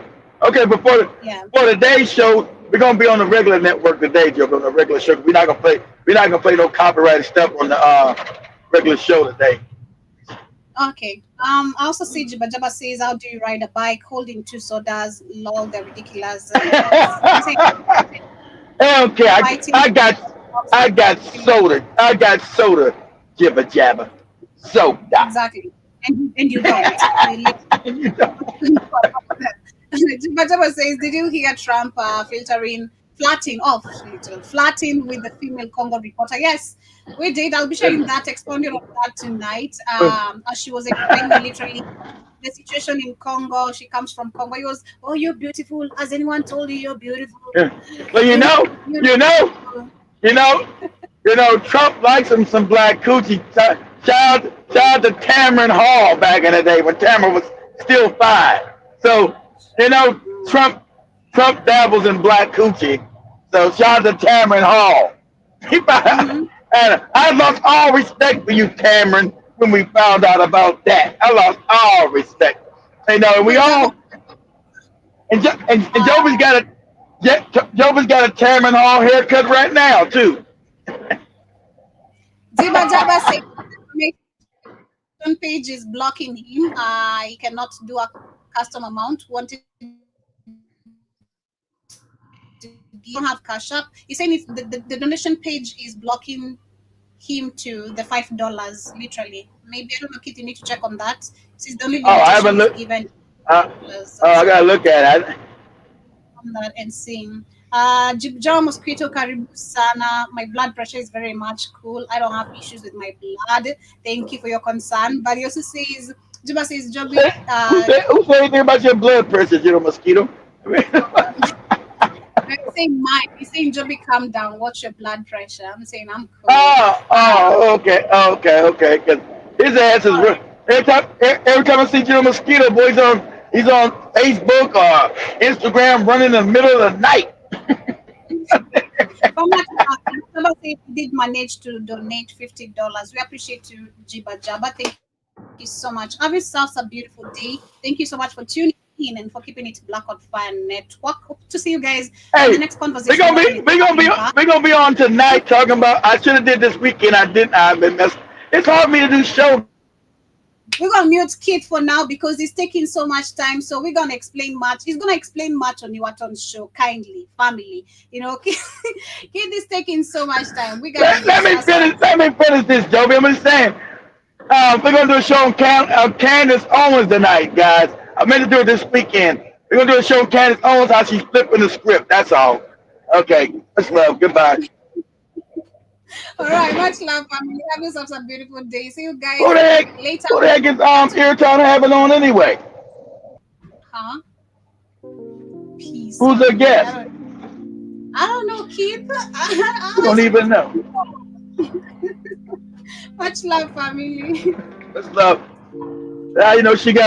before the day show, we're gonna be on the regular network today, Joby, on the regular show. We're not gonna play no copyrighted stuff on the regular show today. Okay. I also see Jabba says, how do you ride a bike holding 2 sodas? Lol, they're ridiculous. Okay, I got soda. Jibba jabba. Soda. Exactly. And you don't. You don't. Jabba says, did you hear Trump flirting with the female Congo reporter? Yes, we did. I'll be sharing that, expounding on that tonight. As she was explaining literally the situation in Congo. She comes from Congo. He goes, "Oh, you're beautiful. Has anyone told you you're beautiful?" Well, you know, Trump likes him some black coochie. Shout out to Tamron Hall back in the day when Tamron was still fine. So, Trump dabbles in black coochie. So shout out to Tamron Hall. And I lost all respect for you, Tamron, when we found out about that. I lost all respect. And we all and Joby's got a Tamron Hall haircut right now too. Jabba said page is blocking him. He cannot do a custom amount. Wanted don't have cash up. He's saying if the donation page is blocking him to the $5, literally. Maybe, I don't know, Kit, you need to check on that. This is the only Oh, I haven't limitation is looked. given Oh, I gotta look at it. on that and sing. John Mosquito Karibu Sana. My blood pressure is very much cool. I don't have issues with my blood. Thank you for your concern. But he also says, Juba says, Joby, Who say anything about your blood pressure, General Mosquito? I'm saying mine. He's saying, Joby, calm down. Watch your blood pressure. I'm saying I'm cool. Okay. Because his ass is real. Every time I see General Mosquito, boy, he's on Facebook or Instagram running in the middle of the night. Somebody said he did manage to donate $50. We appreciate you, Jiba Jaba. Thank you so much. Have yourselves a beautiful day. Thank you so much for tuning in and for keeping it Black on Fire Network. Hope to see you guys in the next conversation. We're gonna be on tonight talking about. I should have did this weekend. I didn't. I've been messed. It's hard for me to do show. We're gonna mute Kit for now because it's taking so much time. So we're gonna explain much. He's gonna explain much on Iwaton's show. Kindly, family. Kit is taking so much time. We got. Let me finish this, Joby. I'm just saying. We're gonna do a show on Candace Owens tonight, guys. I meant to do it this weekend. We're gonna do a show on Candace Owens, how she's flipping the script. That's all. Okay. Much love. Goodbye. All right, much love, family. Have yourselves a beautiful day. See you guys later. Who the heck is Airtown having on anyway? Huh? Peace. Who's the guest? I don't know, Keith. I don't even know. Much love, family. Much love. She got